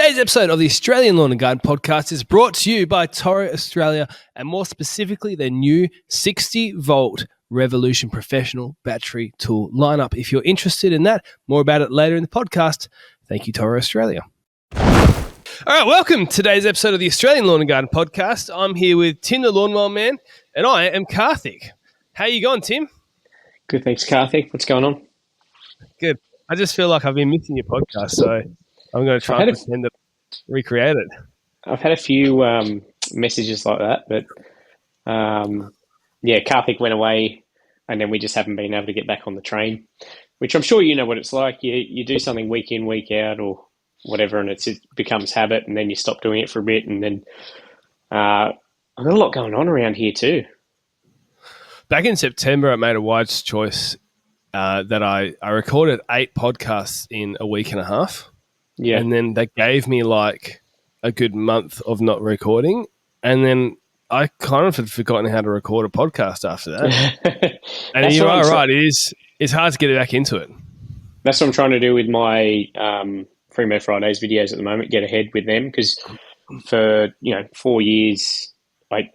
Today's episode of the Australian Lawn and Garden Podcast is brought to you by Toro Australia, and more specifically their new 60-volt Revolution Professional battery tool lineup. If you're interested in that, more about it later in the podcast. Thank you, Toro Australia. All right, welcome to today's episode of the Australian Lawn and Garden Podcast. I'm here with Tim the Lawnmower Man, and I am Karthik. How you going, Tim? Good, thanks, Karthik. What's going on? Good. I just feel like I've been missing your podcast, so I'm going to try and pretend to recreate it. I've had a few messages like that, but Karthik went away, and then we just haven't been able to get back on the train, which I'm sure you know what it's like. You do something week in, week out, or whatever, and it becomes habit, and then you stop doing it for a bit, and then I've got a lot going on around here too. Back in September, I made a wise choice that I recorded 8 podcasts in a week and a half. Yeah. And then they gave me like a good month of not recording. And then I kind of had forgotten how to record a podcast after that. And you are right. It's hard to get back into it. That's what I'm trying to do with my Freemo Fridays videos at the moment, get ahead with them. Because for, 4 years, I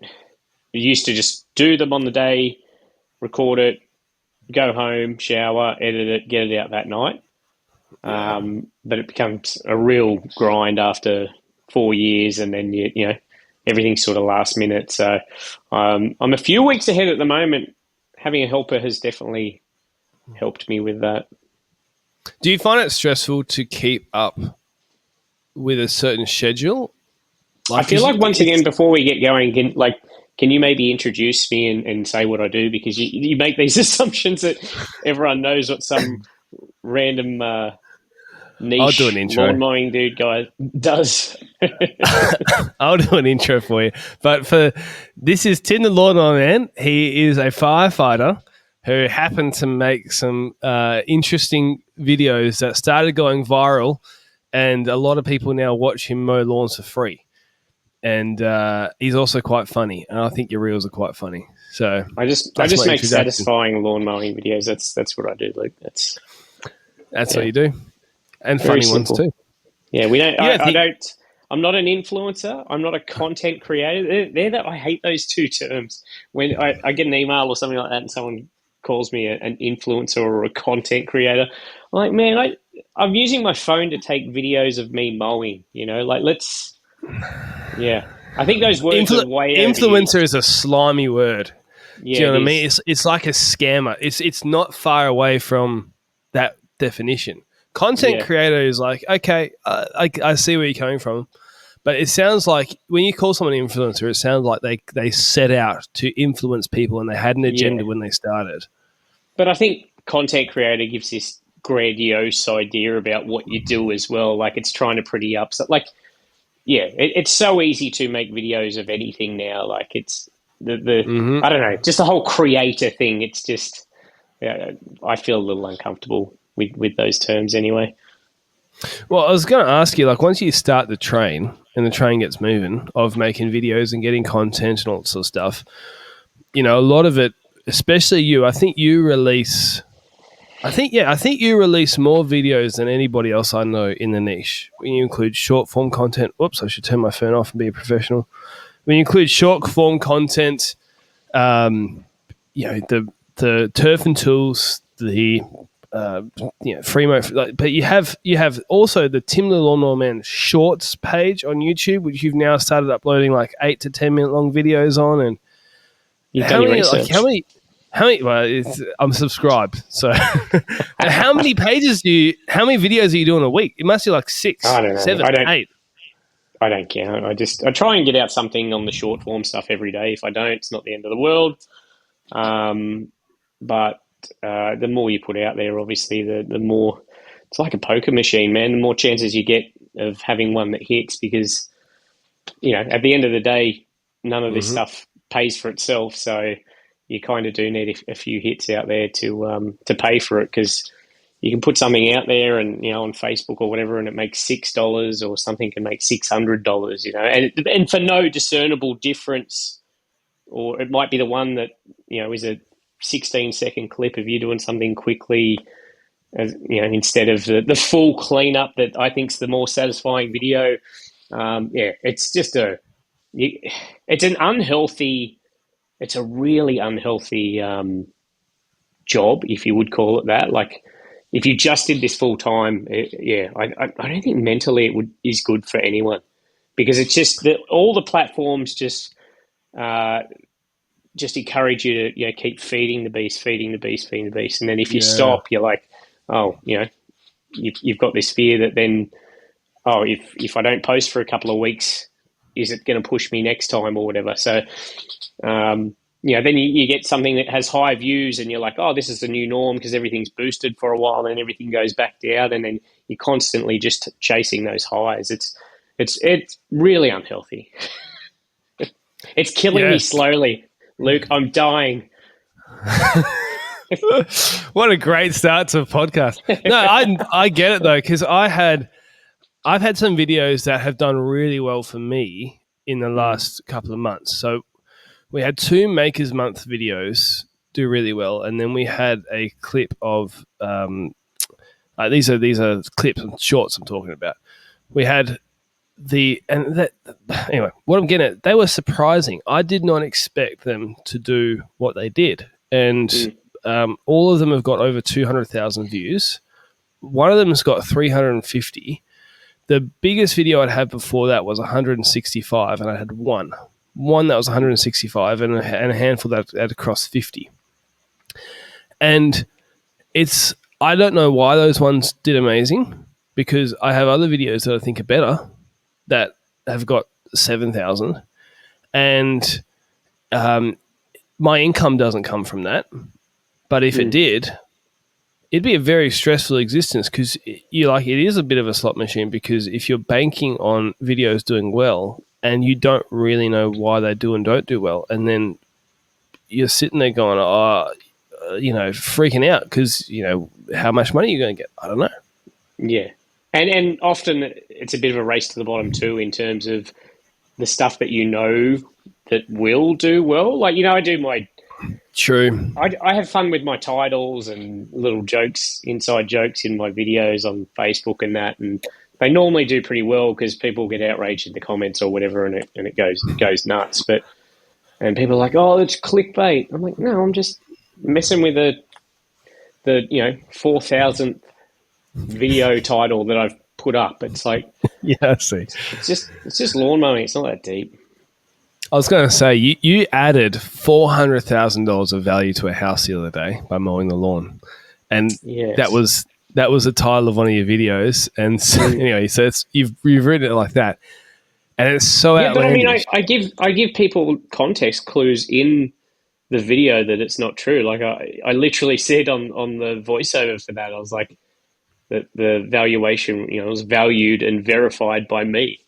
used to just do them on the day, record it, go home, shower, edit it, get it out that night. But it becomes a real grind after 4 years, and then everything's sort of last minute. So I'm a few weeks ahead at the moment. Having a helper has definitely helped me with that. Do you find it stressful to keep up with a certain schedule? I feel like once again, before we get going, can you maybe introduce me and say what I do? Because you make these assumptions that everyone knows what some random niche lawn mowing dude guy does. I'll do an intro for you. But this is Tim the Lawnmower Man. He is a firefighter who happened to make some interesting videos that started going viral, and a lot of people now watch him mow lawns for free. And he's also quite funny, and I think your reels are quite funny. So I just make satisfying lawn mowing videos. That's what I do, Luke. That's what you do, and very funny simple ones too. Yeah, we don't. I'm not an influencer. I'm not a content creator. I hate those two terms. When I get an email or something like that, and someone calls me an influencer or a content creator, I'm like, man, I'm using my phone to take videos of me mowing. Yeah, I think those words are way influencer overused. is a slimy word. Yeah, do you know what I mean? It's like a scammer. It's not far away from that definition. Content creator is like, okay, I see where you're coming from, but it sounds like when you call someone an influencer, it sounds like they set out to influence people and they had an agenda when they started. But I think content creator gives this grandiose idea about what you do as well. Like it's trying to pretty up. So it's so easy to make videos of anything now. Like it's I don't know, just the whole creator thing. It's just, I feel a little uncomfortable with those terms anyway. Well, I was going to ask you, like, once you start the train and the train gets moving of making videos and getting content and all that sort of stuff, a lot of it, especially you, I think you release more videos than anybody else I know in the niche. When you include short form content, I should turn my phone off and be a professional. When you include short form content, the turf and tools, the Freemo, but you have also the Tim the Lawnmower Man Shorts page on YouTube, which you've now started uploading like 8 to 10 minute long videos on. And you've done your research. How many? Well, I'm subscribed. So, how many videos are you doing a week? It must be like 6, I don't know. 7, 8. I don't count. I try and get out something on the short form stuff every day. If I don't, it's not the end of the world. But the more you put out there, obviously, the more it's like a poker machine, man. The more chances you get of having one that hits, because at the end of the day, none of this stuff pays for itself. So you kind of do need a few hits out there to pay for it, because you can put something out there and on Facebook or whatever, and it makes $6, or something can make $600, and for no discernible difference. Or it might be the one that is a 16-second clip of you doing something quickly, as instead of the full cleanup that I think is the more satisfying video. It's just it's a really unhealthy job, if you would call it that. Like, if you just did this full time, I don't think mentally is good for anyone, because it's just that all the platforms just encourage you to keep feeding the beast, and then if you stop, you're like, oh, you've got this fear that then, oh, if I don't post for a couple of weeks, is it going to push me next time or whatever? So, then you get something that has high views and you're like, oh, this is the new norm because everything's boosted for a while and then everything goes back down, and then you're constantly just chasing those highs. It's really unhealthy. It's killing me slowly, Luke. I'm dying. What a great start to a podcast. No, I get it though, because I've had some videos that have done really well for me in the last couple of months. So we had 2 Makers Month videos do really well, and then we had a clip of these are clips and shorts I'm talking about. We had anyway, what I'm getting at, they were surprising. I did not expect them to do what they did, and all of them have got over 200,000 views. One of them has got 350. The biggest video I'd had before that was 165, and I had one that was 165 and a handful that had crossed 50. And I don't know why those ones did amazing, because I have other videos that I think are better that have got 7,000, and my income doesn't come from that. But if it did, it'd be a very stressful existence, because it is a bit of a slot machine, because if you're banking on videos doing well and you don't really know why they do and don't do well, and then you're sitting there going, freaking out because, how much money you're going to get. I don't know. Yeah. And often it's a bit of a race to the bottom too, in terms of the stuff that that will do well. Like, I do my... True. I have fun with my titles and little jokes, inside jokes in my videos on Facebook and that, and they normally do pretty well because people get outraged in the comments or whatever, and it goes nuts. And people are like, oh, it's clickbait. I'm like, no, I'm just messing with the 4,000th video title that I've put up. It's like, yeah, I see. It's just lawn mowing. It's not that deep. I was going to say, you added $400,000 of value to a house the other day by mowing the lawn, and that was a title of one of your videos. And so, anyway, so you've written it like that, and it's so outlandish. But I mean, I give people context clues in the video that it's not true. Like I literally said on the voiceover for that, I was like, that the valuation, was valued and verified by me.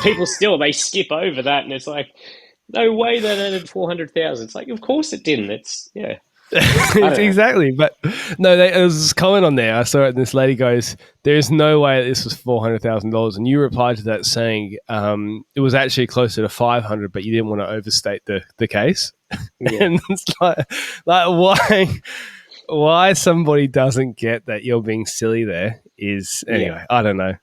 People still, they skip over that, and it's like, no way that added 400,000. It's like, of course it didn't. It's exactly. But no, there was this comment on there. I saw it, and this lady goes, "There's no way that this was $400,000," and you replied to that saying, "It was actually closer to 500, but you didn't want to overstate the case." Yeah. And it's like why somebody doesn't get that you're being silly there is, anyway, I don't know.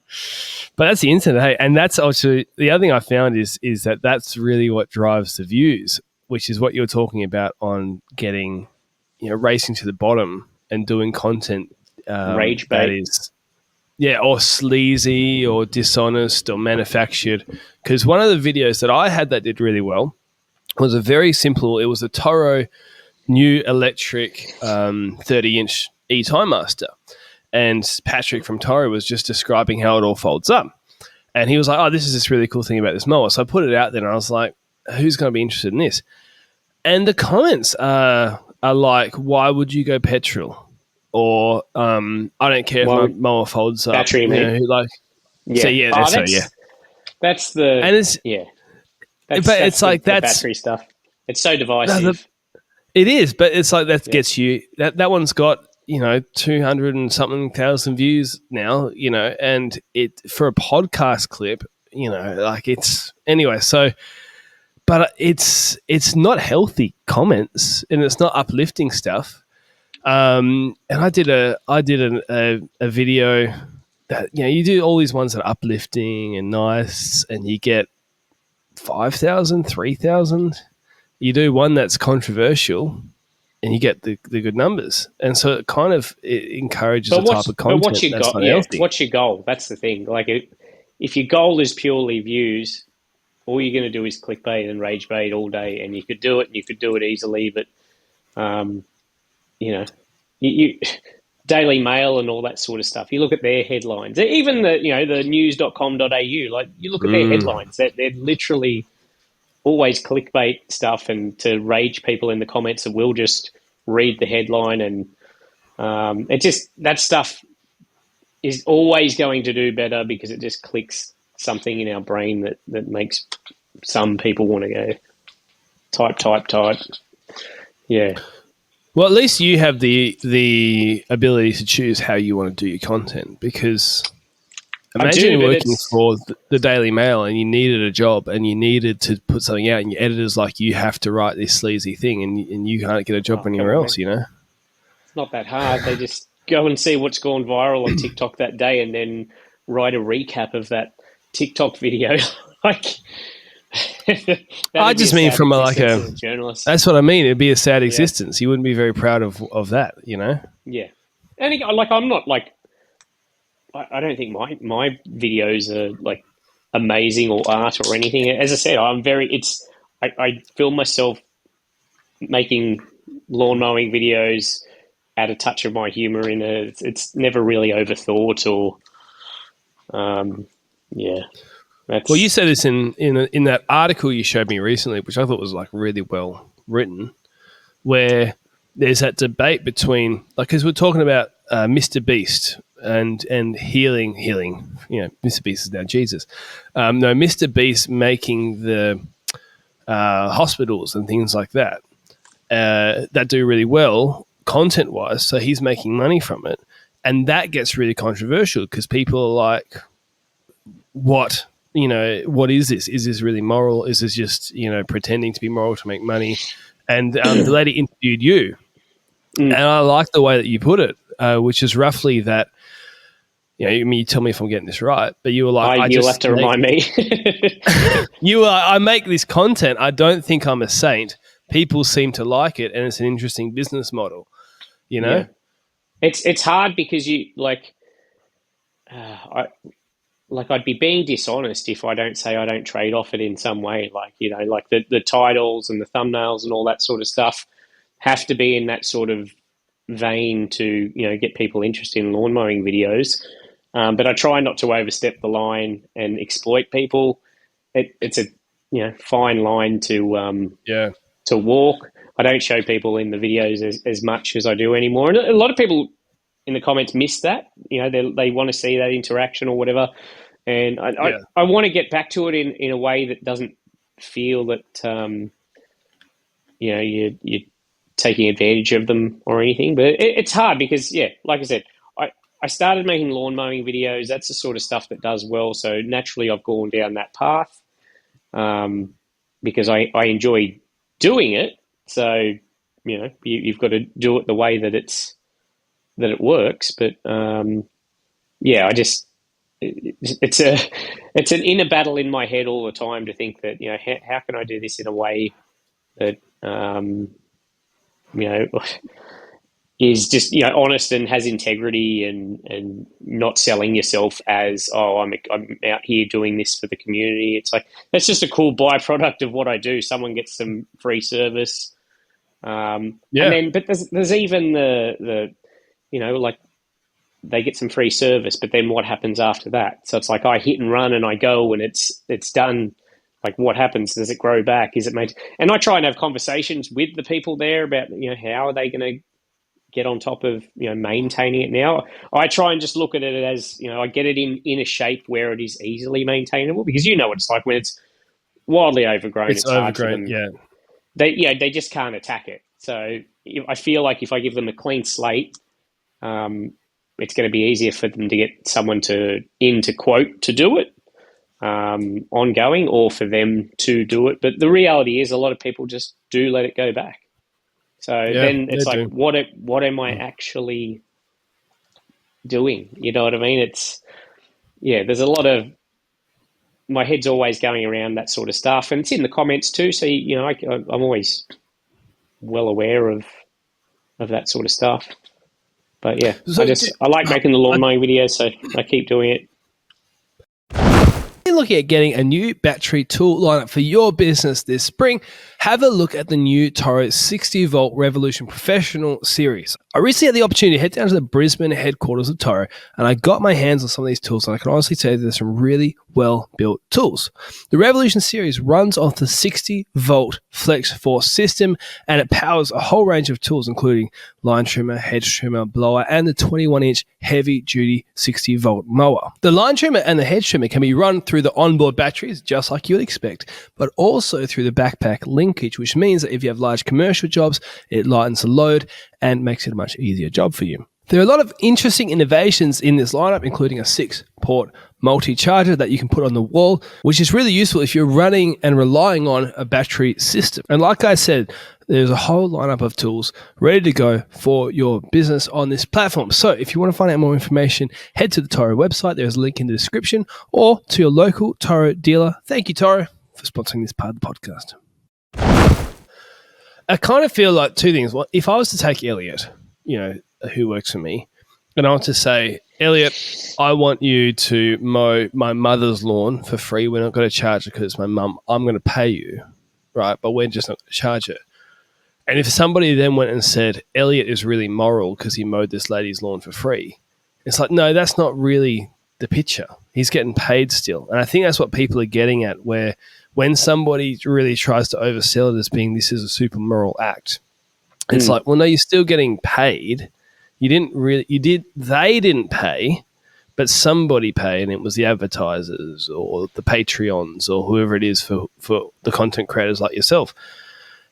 But that's the internet, hey? And that's also the other thing I found is that that's really what drives the views, which is what you're talking about on getting, racing to the bottom and doing content rage bait. That is, or sleazy or dishonest or manufactured. Because one of the videos that I had that did really well was it was a Toro new electric 30-inch E-Time Master. And Patrick from Toro was just describing how it all folds up. And he was like, oh, this is this really cool thing about this mower. So I put it out there, and I was like, who's going to be interested in this? And the comments are like, why would you go petrol? Or I don't care if my mower folds up. Battery, mate. That's the... And it's... Yeah. But it's like that's... battery stuff. It's so divisive. It is, but it's like that gets you... That one's got... 200 and something thousand views now, and it for a podcast clip, it's anyway. So, but it's not healthy comments, and it's not uplifting stuff. And I did a video that, you do all these ones that are uplifting and nice, and you get 5,000, 3,000. You do one that's controversial, and you get the good numbers. And so it encourages a type of content what's your that's goal? not Yeah, healthy. what's your goal? That's the thing. Like, if your goal is purely views, all you're going to do is clickbait and rage bait all day, and you could do it, and you could do it easily, but you know, you Daily Mail and all that sort of stuff. You look at their headlines, even the news.com.au. Like, you look at their headlines, they're literally always clickbait stuff, and to rage people in the comments that will just read the headline, and that stuff is always going to do better because it just clicks something in our brain that makes some people want to go type. Yeah. Well, at least you have the ability to choose how you want to do your content, because imagine working for the Daily Mail and you needed a job and you needed to put something out, and your editor's like, you have to write this sleazy thing, and you can't get a job anywhere else, It's not that hard. They just go and see what's gone viral on TikTok that day and then write a recap of that TikTok video. Like, I just mean from a journalist. That's what I mean. It'd be a sad existence. You wouldn't be very proud of that, Yeah. And I'm not like, I don't think my videos are like amazing or art or anything. As I said, I film myself making lawn mowing videos, add a touch of my humor in it. It's never really overthought or, yeah. Well, you said this in that article you showed me recently, which I thought was like really well written, where there's that debate between, like, because we're talking about Mr. Beast and healing. Mr. Beast is now Jesus. No, Mr. Beast making the hospitals and things like that that do really well content wise. So he's making money from it, and that gets really controversial because people are like, what is this? Is this really moral? Is this just, pretending to be moral to make money? And the lady interviewed you, and I like the way that you put it, which is roughly that, you tell me if I'm getting this right, but you were like, you'll have to remind me. You were like, I make this content. I don't think I'm a saint. People seem to like it, and it's an interesting business model, Yeah. It's hard because you I'd be being dishonest if I don't say I don't trade off it in some way. Like, like the titles and the thumbnails and all that sort of stuff have to be in that sort of vein to, get people interested in lawn mowing videos. But I try not to overstep the line and exploit people. It's a, fine line to walk. I don't show people in the videos as much as I do anymore. And a lot of people in the comments miss that. They want to see that interaction or whatever. And I want to get back to it in a way that doesn't feel that you're taking advantage of them or anything. But it's hard because, like I said, I started making lawn mowing videos. That's the sort of stuff that does well. So naturally, I've gone down that path because I enjoy doing it. So you've got to do it the way that it works. But I just. It's an inner battle in my head all the time to think that, how can I do this in a way that is just, honest and has integrity and not selling yourself as, I'm out here doing this for the community. It's like, that's just a cool byproduct of what I do. Someone gets some free service, and then but there's even the like, they get some free service, but then what happens after that? So it's like I hit and run and I go and it's done. Like, what happens? Does it grow back? Is it made? And I try and have conversations with the people there about, how are they going to get on top of, maintaining it now? I try and just look at it as, I get it in a shape where it is easily maintainable, because what it's like when it's wildly overgrown. It's hard for them. They just can't attack it. So I feel like if I give them a clean slate, it's going to be easier for them to get someone to quote to do it ongoing, or for them to do it. But the reality is, a lot of people just do let it go back. So Yeah, then it's they like, do. what am I actually doing? You know what I mean? There's a lot of, my head's always going around that sort of stuff, and it's in the comments too. So I'm always well aware of that sort of stuff. But yeah, So I like making the lawn mowing videos, so I keep doing it. you're looking at getting a new battery tool lineup for your business this spring, have a look at the new Toro 60 volt Revolution Professional series. I recently had the opportunity to head down to the Brisbane headquarters of Toro, and I got my hands on some of these tools, and I can honestly say there's some really well built tools. The Revolution series runs off the 60 volt Flex Force system, and it powers a whole range of tools, including line trimmer, hedge trimmer, blower, and the 21-inch heavy-duty 60-volt mower. The line trimmer and the hedge trimmer can be run through the onboard batteries, just like you would expect, but also through the backpack linkage, which means that if you have large commercial jobs, it lightens the load and makes it a much easier job for you. There are a lot of interesting innovations in this lineup, including a 6-port multi-charger that you can put on the wall, which is really useful if you're running and relying on a battery system. And like I said, there's a whole lineup of tools ready to go for your business on this platform. So if you want to find out more information, head to the Toro website. There's a link in the description, or to your local Toro dealer. Thank you, Toro, for sponsoring this part of the podcast. I kind of feel like two things. Well, if I was to take Elliot, who works for me, and I want to say, Elliot, I want you to mow my mother's lawn for free. We're not going to charge her because it's my mum. I'm going to pay you, right? But we're just not going to charge her. And if somebody then went and said, Elliot is really moral because he mowed this lady's lawn for free, it's like, no, that's not really the picture. He's getting paid still. And I think that's what people are getting at, where when somebody really tries to oversell it as being this is a super moral act, it's like, well, no, you're still getting paid. They didn't pay, but somebody paid, and it was the advertisers or the Patreons or whoever it is for the content creators like yourself.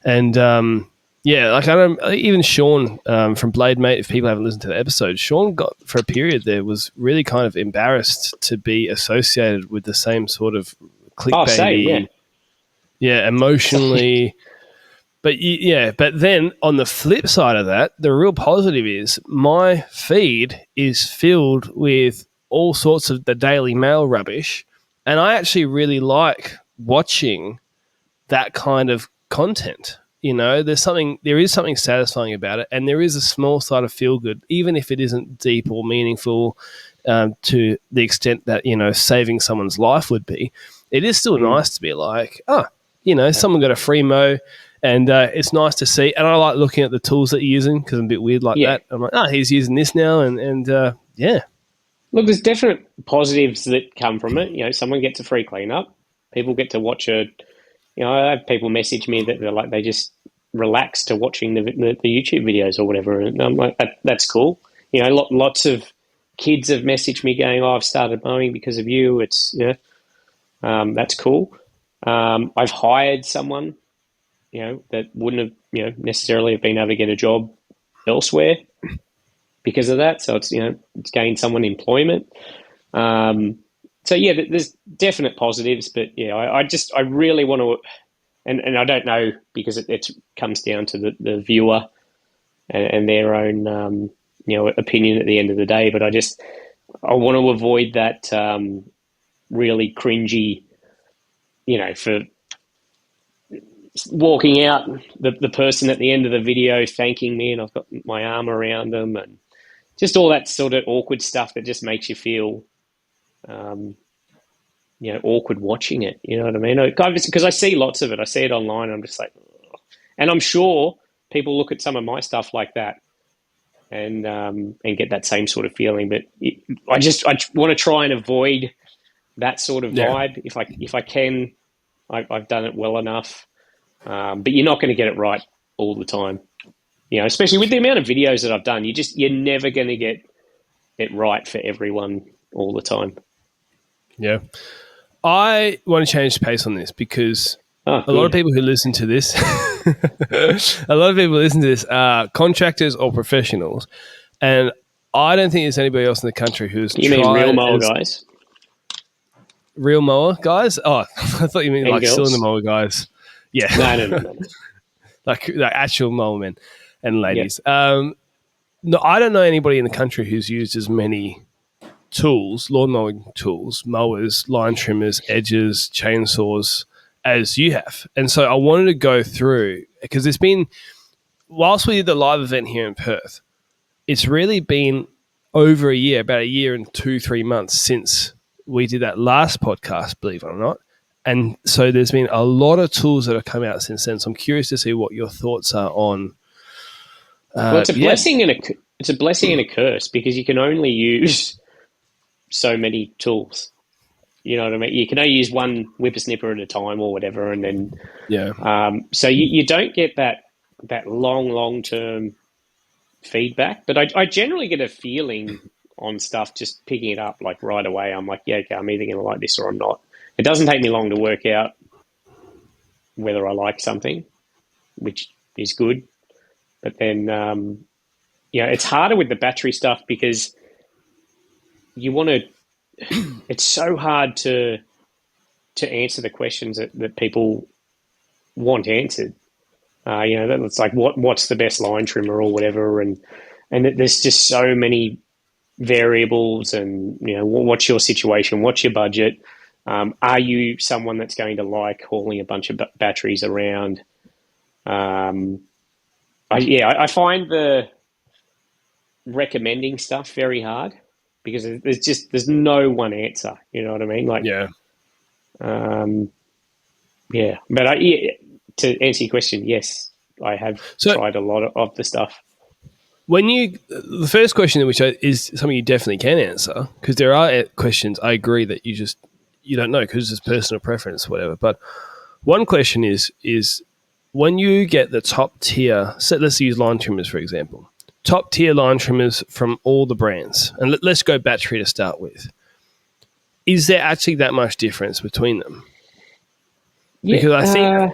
And I don't, even Sean from Blade Mate, if people haven't listened to the episode, Sean got, for a period there, was really kind of embarrassed to be associated with the same sort of clickbaity, emotionally. But then on the flip side of that, the real positive is my feed is filled with all sorts of the Daily Mail rubbish, and I actually really like watching that kind of content. There is something satisfying about it, and there is a small side of feel good, even if it isn't deep or meaningful to the extent that saving someone's life would be. It is still nice to be like, someone got a free mow. And it's nice to see. And I like looking at the tools that you're using because I'm a bit weird like that. I'm like, he's using this now. And Look, there's definite positives that come from it. Someone gets a free cleanup. People get to watch I have people message me that they're like, they just relax to watching the YouTube videos or whatever. And I'm like, that's cool. Lots of kids have messaged me going, I've started mowing because of you. It's, that's cool. I've hired someone that wouldn't have, necessarily have been able to get a job elsewhere because of that. So it's, it's gained someone employment. There's definite positives, but I really want to, and I don't know, because it comes down to the viewer and their own, opinion at the end of the day. But I want to avoid that really cringy, for walking out, the person at the end of the video thanking me and I've got my arm around them, and just all that sort of awkward stuff that just makes you feel, awkward watching it. You know what I mean? Because I see lots of it. I see it online. And I'm just like, ugh. And I'm sure people look at some of my stuff like that and get that same sort of feeling. But I want to try and avoid that sort of vibe. If I can, I've done it well enough. But you're not going to get it right all the time, especially with the amount of videos that I've done. You're never going to get it right for everyone all the time. Yeah. I want to change the pace on this because a lot of people who listen to this, are contractors or professionals. And I don't think there's anybody else in the country who's You mean real mower guys? Real mower guys? Oh, I thought you mean like cylinder mower guys. Yeah. No. like actual mower men and Yeah. ladies. No, I don't know anybody in the country who's used as many tools, lawn mowing tools, mowers, line trimmers, edges, chainsaws as you have. And so I wanted to go through, because it's been, whilst we did the live event here in Perth, it's really been over a year, about a year and 2-3 months since we did that last podcast, believe it or not. And so there's been a lot of tools that have come out since then. So I'm curious to see what your thoughts are on. Well, it's a blessing and a curse, because you can only use so many tools. You know what I mean? You can only use one whippersnipper at a time or whatever, and then so you don't get that long term feedback. But I generally get a feeling on stuff just picking it up like right away. I'm like, yeah, okay, I'm either going to like this or I'm not. It doesn't take me long to work out whether I like something, which is good. But then, it's harder with the battery stuff, because you want to. It's so hard to answer the questions that people want answered. It's like what's the best line trimmer or whatever, and there's just so many variables, and what's your situation, what's your budget, are you someone that's going to like hauling a bunch of batteries around? I find the recommending stuff very hard, because there's no one answer. You know what I mean? Like, But to answer your question, yes, I have tried a lot of the stuff. The first question, which is something you definitely can answer, because there are questions I agree that you don't know because it's personal preference, whatever. But one question is when you get the top tier, so let's use line trimmers, for example, top tier line trimmers from all the brands, and let's go battery to start with. Is there actually that much difference between them? Because I think,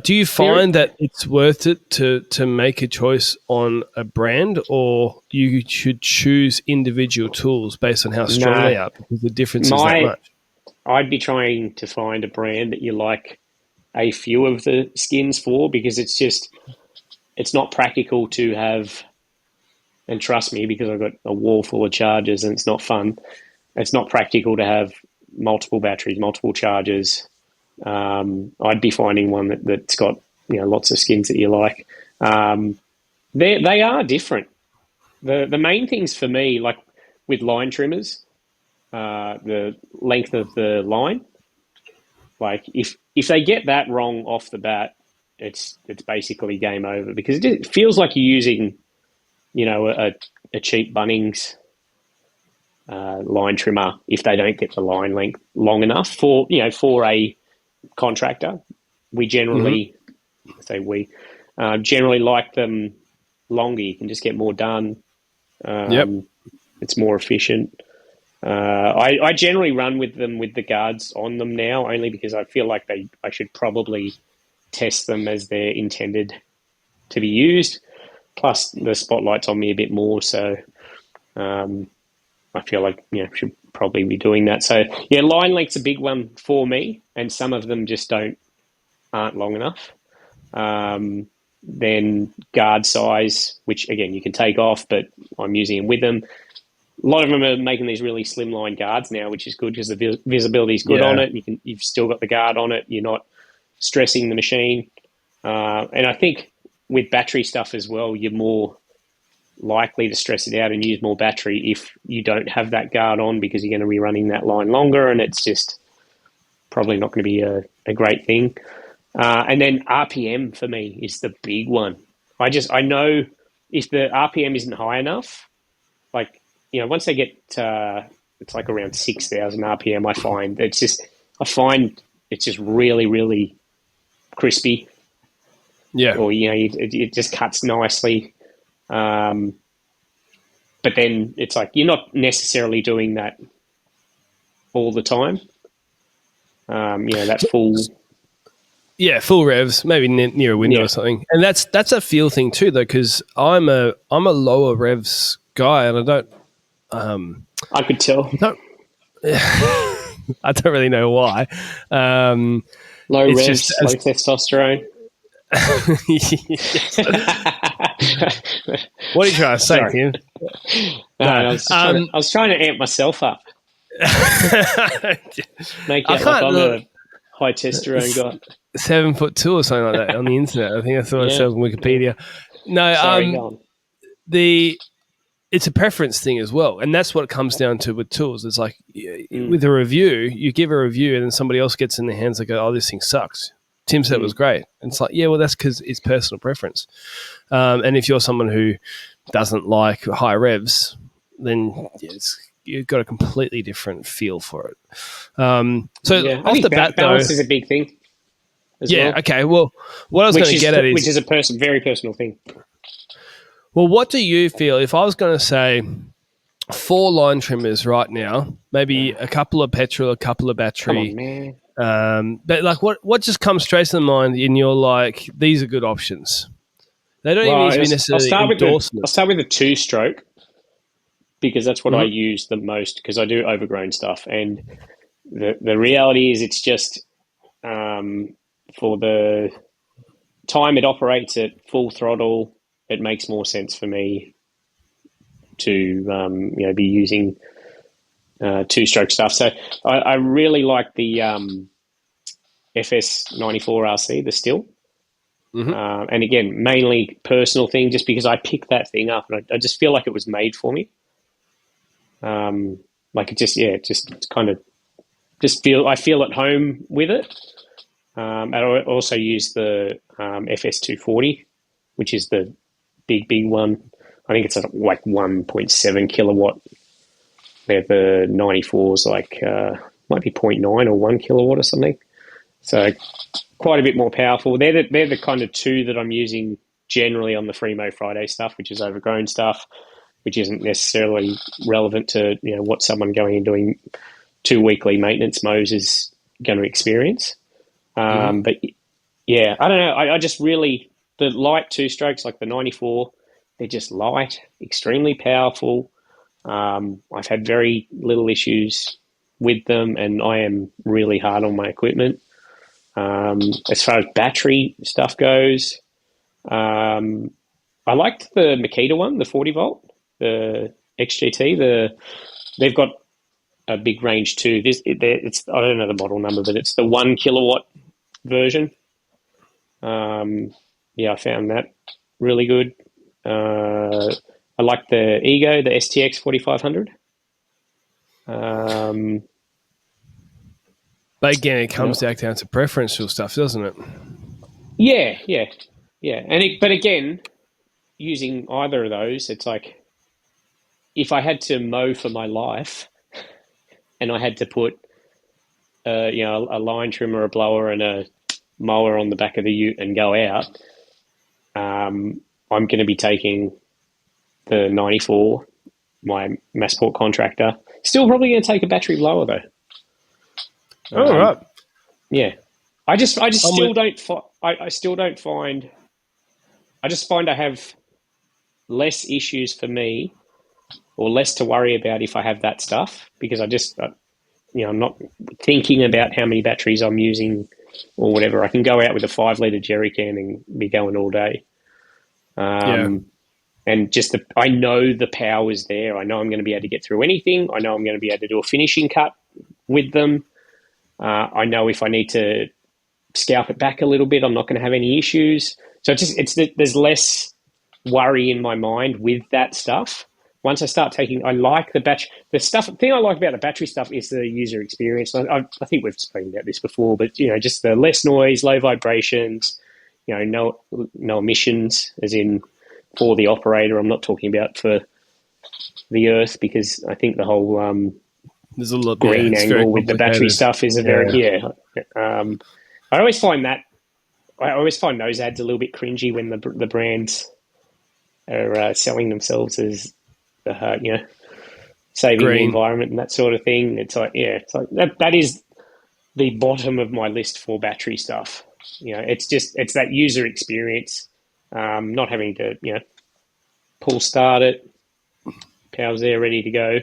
do you find that it's worth it to make a choice on a brand, or you should choose individual tools based on how strong they are, because the difference is that much? I'd be trying to find a brand that you like a few of the skins for, because it's not practical to have, and trust me, because I've got a wall full of chargers and it's not fun, it's not practical to have multiple batteries, multiple chargers. I'd be finding one that's got lots of skins that you like. They are different. The main things for me, like with line trimmers, the length of the line. Like if they get that wrong off the bat, it's basically game over, because it feels like you're using a cheap Bunnings line trimmer if they don't get the line length long enough for a contractor. We generally generally like them longer. You can just get more done. It's more efficient. I generally run with them with the guards on them now, only because I feel like I should probably test them as they're intended to be used. Plus, the spotlight's on me a bit more, so I feel like should probably be doing that. So yeah, line length's a big one for me, and some of them just aren't long enough. Then guard size, which again you can take off, but I'm using them with them. A lot of them are making these really slimline guards now, which is good because the visibility is good on it. You've still got the guard on it. You're not stressing the machine. And I think with battery stuff as well, you're more likely to stress it out and use more battery if you don't have that guard on, because you're going to be running that line longer, and it's just probably not going to be a great thing. And then RPM for me is the big one. I know if the RPM isn't high enough, like, once they get it's like around 6,000 RPM, I find it's just really, really crispy. Yeah. Or, it just cuts nicely. But then it's like you're not necessarily doing that all the time. That full... Yeah, full revs, maybe near a window or something. And that's a feel thing too, though, because I'm a lower revs guy, and I don't... I could tell. I don't really know why. Low revs, low testosterone. Yes. What are you trying to say, Sorry. Tim? No, No. I was trying to amp myself up, make I out like can't I'm look. a high testosterone guy. 7'2" or something like that on the internet. I think I saw it Yeah. on Wikipedia. No, Sorry, go on. it's a preference thing as well, and that's what it comes down to with tools. It's like Mm. with a review, you give a review, and then somebody else gets in their hands and go, "Oh, this thing sucks." Tim said it was great, and it's like, yeah, well, that's because it's personal preference. And if you're someone who doesn't like high revs, then you've got a completely different feel for it. So Yeah, I off think the bat, balance though, is a big thing as yeah, well, okay. Well, what I was going to get at which is, is a very personal thing. well, what do you feel if I was going to say 4 line trimmers right now, maybe a couple of petrol, a couple of Come on, battery, man. but like what just comes straight to the mind and you're like, these are good options. They don't even Well, need to be necessarily I'll endorsements. start with the 2-stroke because that's what I Mm-hmm. use the most because I do overgrown stuff, and the reality is it's just for the time it operates at full throttle, it makes more sense for me to be using 2-stroke stuff. So I really like the FS94 RC, the still. Mm-hmm. And again, mainly personal thing, just because I picked that thing up and I just feel like it was made for me. Like it just kind of I feel at home with it. And I also use the FS240, which is the big one. I think it's like 1.7 kilowatt. Where the 94 is like might be 0.9 or 1 kilowatt or something. So quite a bit more powerful. They're the kind of two that I'm using generally on the Free-Mo Friday stuff, which is overgrown stuff, which isn't necessarily relevant to what someone going and doing 2 weekly maintenance mows is going to experience. But yeah, I don't know. I just really the light 2-strokes like the 94, they're just light, extremely powerful. I've had very little issues with them, and I am really hard on my equipment. As far as battery stuff goes, I liked the Makita one, the 40 volt, the XGT. They've got a big range too. It's I don't know the model number, but it's the 1 kilowatt version. Yeah, I found that really good. I like the Ego, the STX 4500. But again, it comes back down to preferential stuff, doesn't it? Yeah. But again, using either of those, it's like if I had to mow for my life and I had to put a line trimmer, a blower, and a mower on the back of the ute and go out, I'm going to be taking the 94, my Massport contractor. Still probably going to take a battery blower though. All right. Yeah, I just still don't. I still don't find. I just find I have less issues for me, or less to worry about if I have that stuff because I'm not thinking about how many batteries I'm using or whatever. I can go out with a 5 litre jerry can and be going all day. Yeah. And I know the power is there. I know I'm going to be able to get through anything. I know I'm going to be able to do a finishing cut with them. I know if I need to scalp it back a little bit, I'm not going to have any issues. So there's less worry in my mind with that stuff. Once I start I like the battery. The thing I like about the battery stuff is the user experience. I think we've spoken about this before, but just the less noise, low vibrations, no emissions, as in for the operator. I'm not talking about for the earth because I think the whole There's a lot green it's very angle with the battery complicated. stuff is I always find those ads a little bit cringy when the brands are selling themselves as saving the Green. environment and that sort of thing. It's like that is the bottom of my list for battery stuff. It's that user experience, not having to pull start it, power's there ready to go.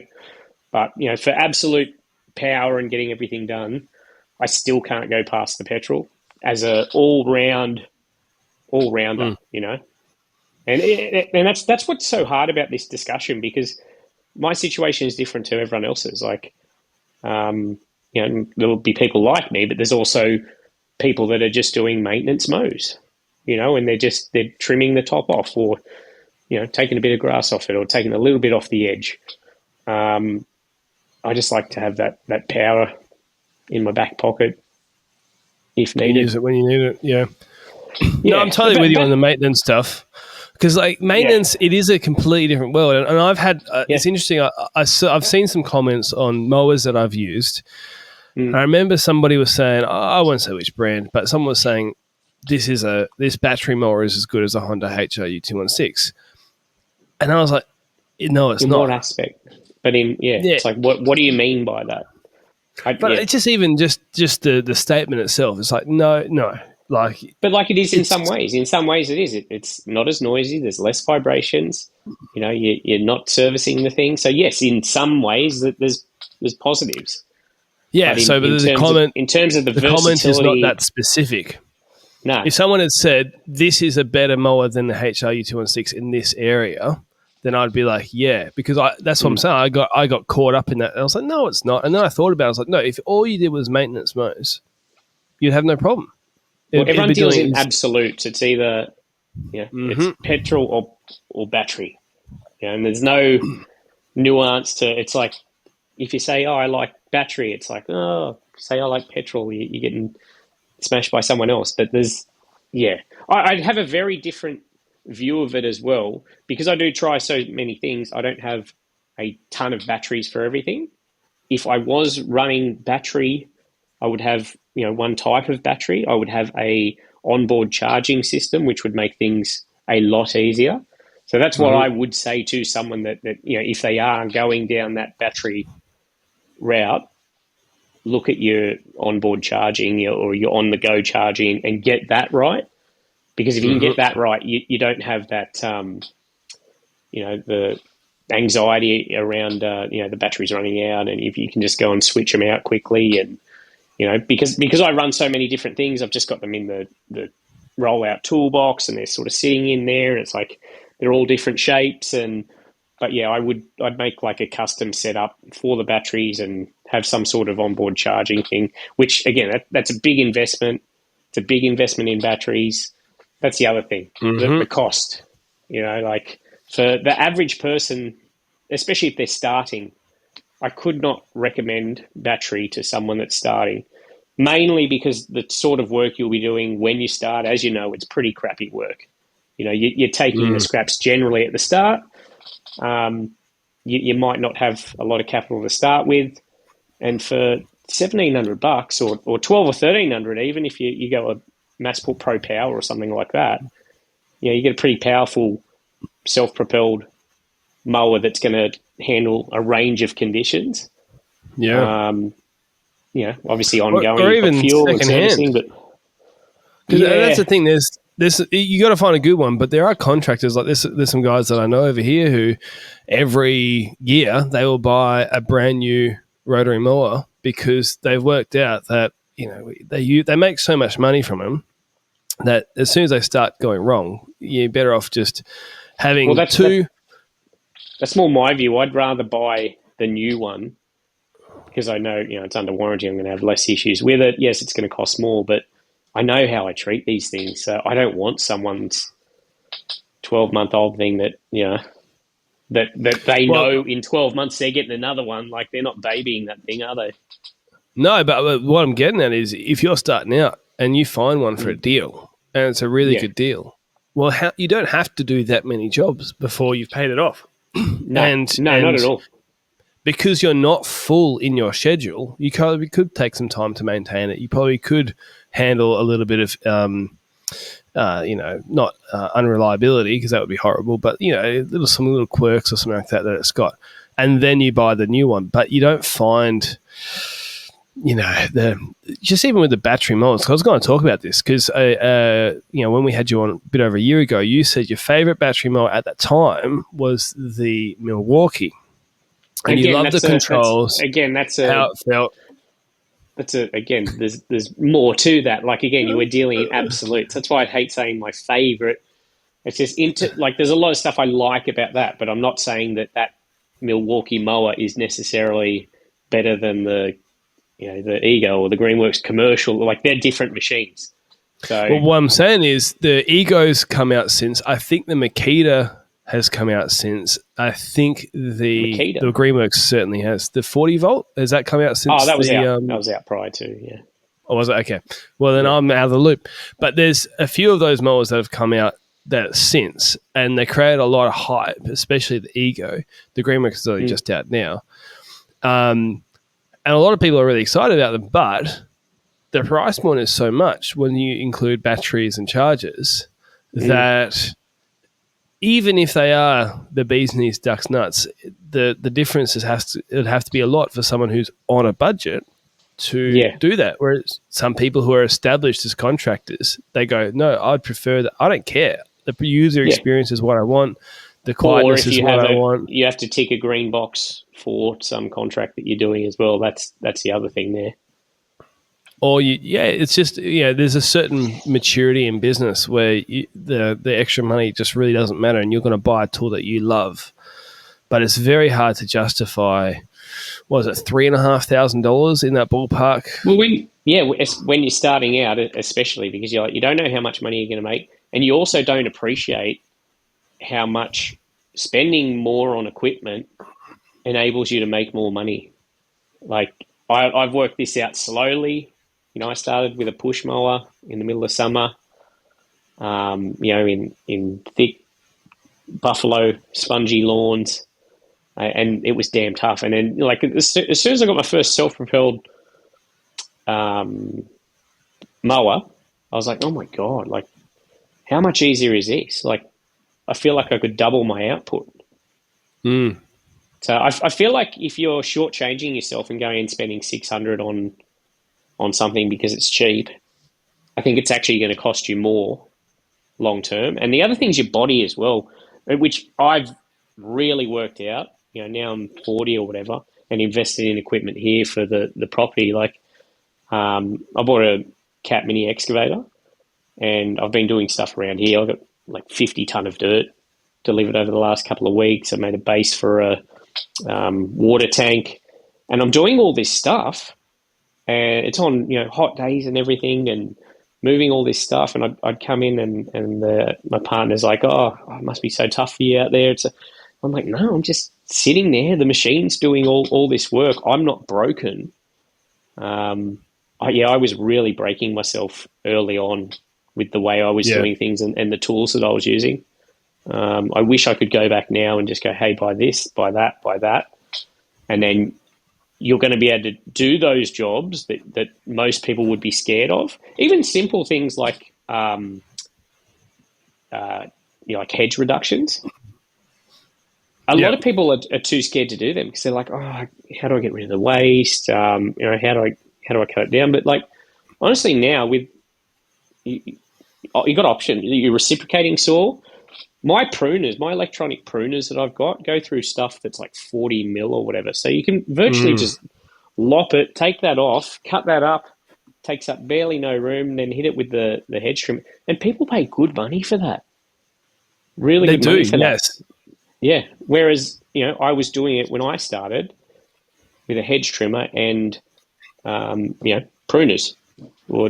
But for absolute power and getting everything done, I still can't go past the Petrol as a all round all rounder, and that's what's so hard about this discussion, because my situation is different to everyone else's. Like, there'll be people like me, but there's also people that are just doing maintenance mows, and they're trimming the top off, or taking a bit of grass off it, or taking a little bit off the edge. I just like to have that power in my back pocket if needed. Use it when you need it. Yeah. No, I'm totally with you on the maintenance stuff, because like maintenance, it is a completely different world. And I've had it's interesting. I've seen some comments on mowers that I've used. I remember somebody was saying, I won't say which brand, but someone was saying this battery mower is as good as a Honda HRU 216, and I was like, no, it's not. In what aspect? But it's like, what do you mean by that? It's just even just the statement itself. It's like no. But like it is in some ways. In some ways, it is. It's not as noisy. There's less vibrations. You're not servicing the thing. So yes, in some ways, there's positives. Yeah. But the comment in terms of the versatility, comment is not that specific. No. If someone had said this is a better mower than the HRU 216 in this area, then I'd be like, yeah, because that's what I'm saying. I got caught up in that. And I was like, no, it's not. And then I thought about it. I was like, no, if all you did was maintenance mows, you'd have no problem. Well, everyone deals in absolutes. It's either it's petrol or battery. And there's no nuance to it's like if you say, I like battery, it's like, say I like petrol, you're getting smashed by someone else. But I'd have a very different view of it as well, because I do try so many things. I don't have a ton of batteries for everything. If I was running battery, I would have one type of battery. I would have a onboard charging system, which would make things a lot easier. So that's what I would say to someone that if they are going down that battery route, look at your onboard charging or your on-the-go charging and get that right. Because if you can get that right, you don't have that, the anxiety around, the batteries running out, and if you can just go and switch them out quickly. And, because I run so many different things, I've just got them in the rollout toolbox, and they're sort of sitting in there, and it's like they're all different shapes. But I'd make like a custom setup for the batteries and have some sort of onboard charging thing, which again, that's a big investment. It's a big investment in batteries. That's the other thing, the cost. Like for the average person, especially if they're starting, I could not recommend battery to someone that's starting, mainly because the sort of work you'll be doing when you start, as you know, it's pretty crappy work. You're taking the scraps generally at the start. You might not have a lot of capital to start with, and for $1,700 or $1,200 or $1,300, even if you go a Massport Pro Power or something like that, you get a pretty powerful self-propelled mower that's going to handle a range of conditions. Obviously ongoing, or even fuel and servicing, but that's the thing. There's you got to find a good one, but there are contractors like this. There's some guys that I know over here who every year they will buy a brand new rotary mower because they've worked out that they make so much money from them that as soon as they start going wrong, you're better off just having two. That's more my view. I'd rather buy the new one because I know it's under warranty. I'm going to have less issues with it. Yes, it's going to cost more, but I know how I treat these things. So I don't want someone's 12-month-old thing that that they know in 12 months they're getting another one. Like they're not babying that thing, are they? No, but what I'm getting at is if you're starting out and you find one for a deal and it's a really good deal, well, you don't have to do that many jobs before you've paid it off. No, not at all. Because you're not full in your schedule, you probably could take some time to maintain it. You probably could handle a little bit of, not unreliability because that would be horrible, but, some little quirks or something like that it's got. And then you buy the new one. But you don't find, just even with the battery mowers, I was going to talk about this because, when we had you on a bit over a year ago, you said your favorite battery mower at that time was the Milwaukee. And you love the controls. That's how it felt. again, there's more to that. Like, again, you were dealing in absolutes. That's why I hate saying my favorite. It's just like, there's a lot of stuff I like about that, but I'm not saying that Milwaukee mower is necessarily better than the Ego or the Greenworks commercial. Like, they're different machines. So, well, what I'm saying is the Ego's come out since. I think the Makita has come out since. I think the Greenworks certainly has. The 40 volt, has that come out since? Oh, that was out. That was out prior to, yeah. Oh, was it? Okay. Well, then I'm out of the loop. But there's a few of those mowers that have come out that since, and they created a lot of hype, especially the Ego. The Greenworks is only just out now. And a lot of people are really excited about them, but the price point is so much when you include batteries and chargers that even if they are the bee's knees, duck's nuts, the difference it'd have to be a lot for someone who's on a budget to do that. Whereas some people who are established as contractors, they go, no, I'd prefer that. I don't care. The user experience is what I want. The quietness is what I want. You have to tick a green box for some contract that you're doing as well. That's the other thing there. Or it's just there's a certain maturity in business where the extra money just really doesn't matter, and you're going to buy a tool that you love. But it's very hard to justify. Was it $3,500 in that ballpark? Well, when you're starting out, especially because you don't know how much money you're going to make, and you also don't appreciate how much spending more on equipment enables you to make more money. Like, I've worked this out slowly. I started with a push mower in the middle of summer, in thick buffalo spongy lawns, and it was damn tough. And then, like, as soon as I got my first self-propelled mower, I was like, oh my God, like, how much easier is this? Like, I feel like I could double my output. So I feel like if you're shortchanging yourself and going and spending $600 on something because it's cheap, I think it's actually going to cost you more long term. And the other thing is your body as well, which I've really worked out. Now I'm 40 or whatever, and invested in equipment here for the property. Like, I bought a Cat Mini excavator, and I've been doing stuff around here. I've got like 50 ton of dirt delivered over the last couple of weeks. I made a base for a water tank, and I'm doing all this stuff. And it's on, hot days and everything, and moving all this stuff. And I'd come in, and my partner's like, "Oh, it must be so tough for you out there." I'm like, "No, I'm just sitting there. The machine's doing all this work. I'm not broken." I was really breaking myself early on with the way I was doing things and the tools that I was using. I wish I could go back now and just go, "Hey, buy this, buy that," and then you're going to be able to do those jobs that most people would be scared of. Even simple things like, like hedge reductions. A lot of people are too scared to do them because they're like, "Oh, how do I get rid of the waste? How do I cut it down?" But, like, honestly, now with you got options. Your reciprocating saw. My electronic pruners that I've got go through stuff that's like 40 mil or whatever. So you can virtually just lop it, take that off, cut that up, takes up barely no room, and then hit it with the hedge trim. And people pay good money for that. Really good money for that. Yeah. Whereas, I was doing it when I started with a hedge trimmer and, pruners, or,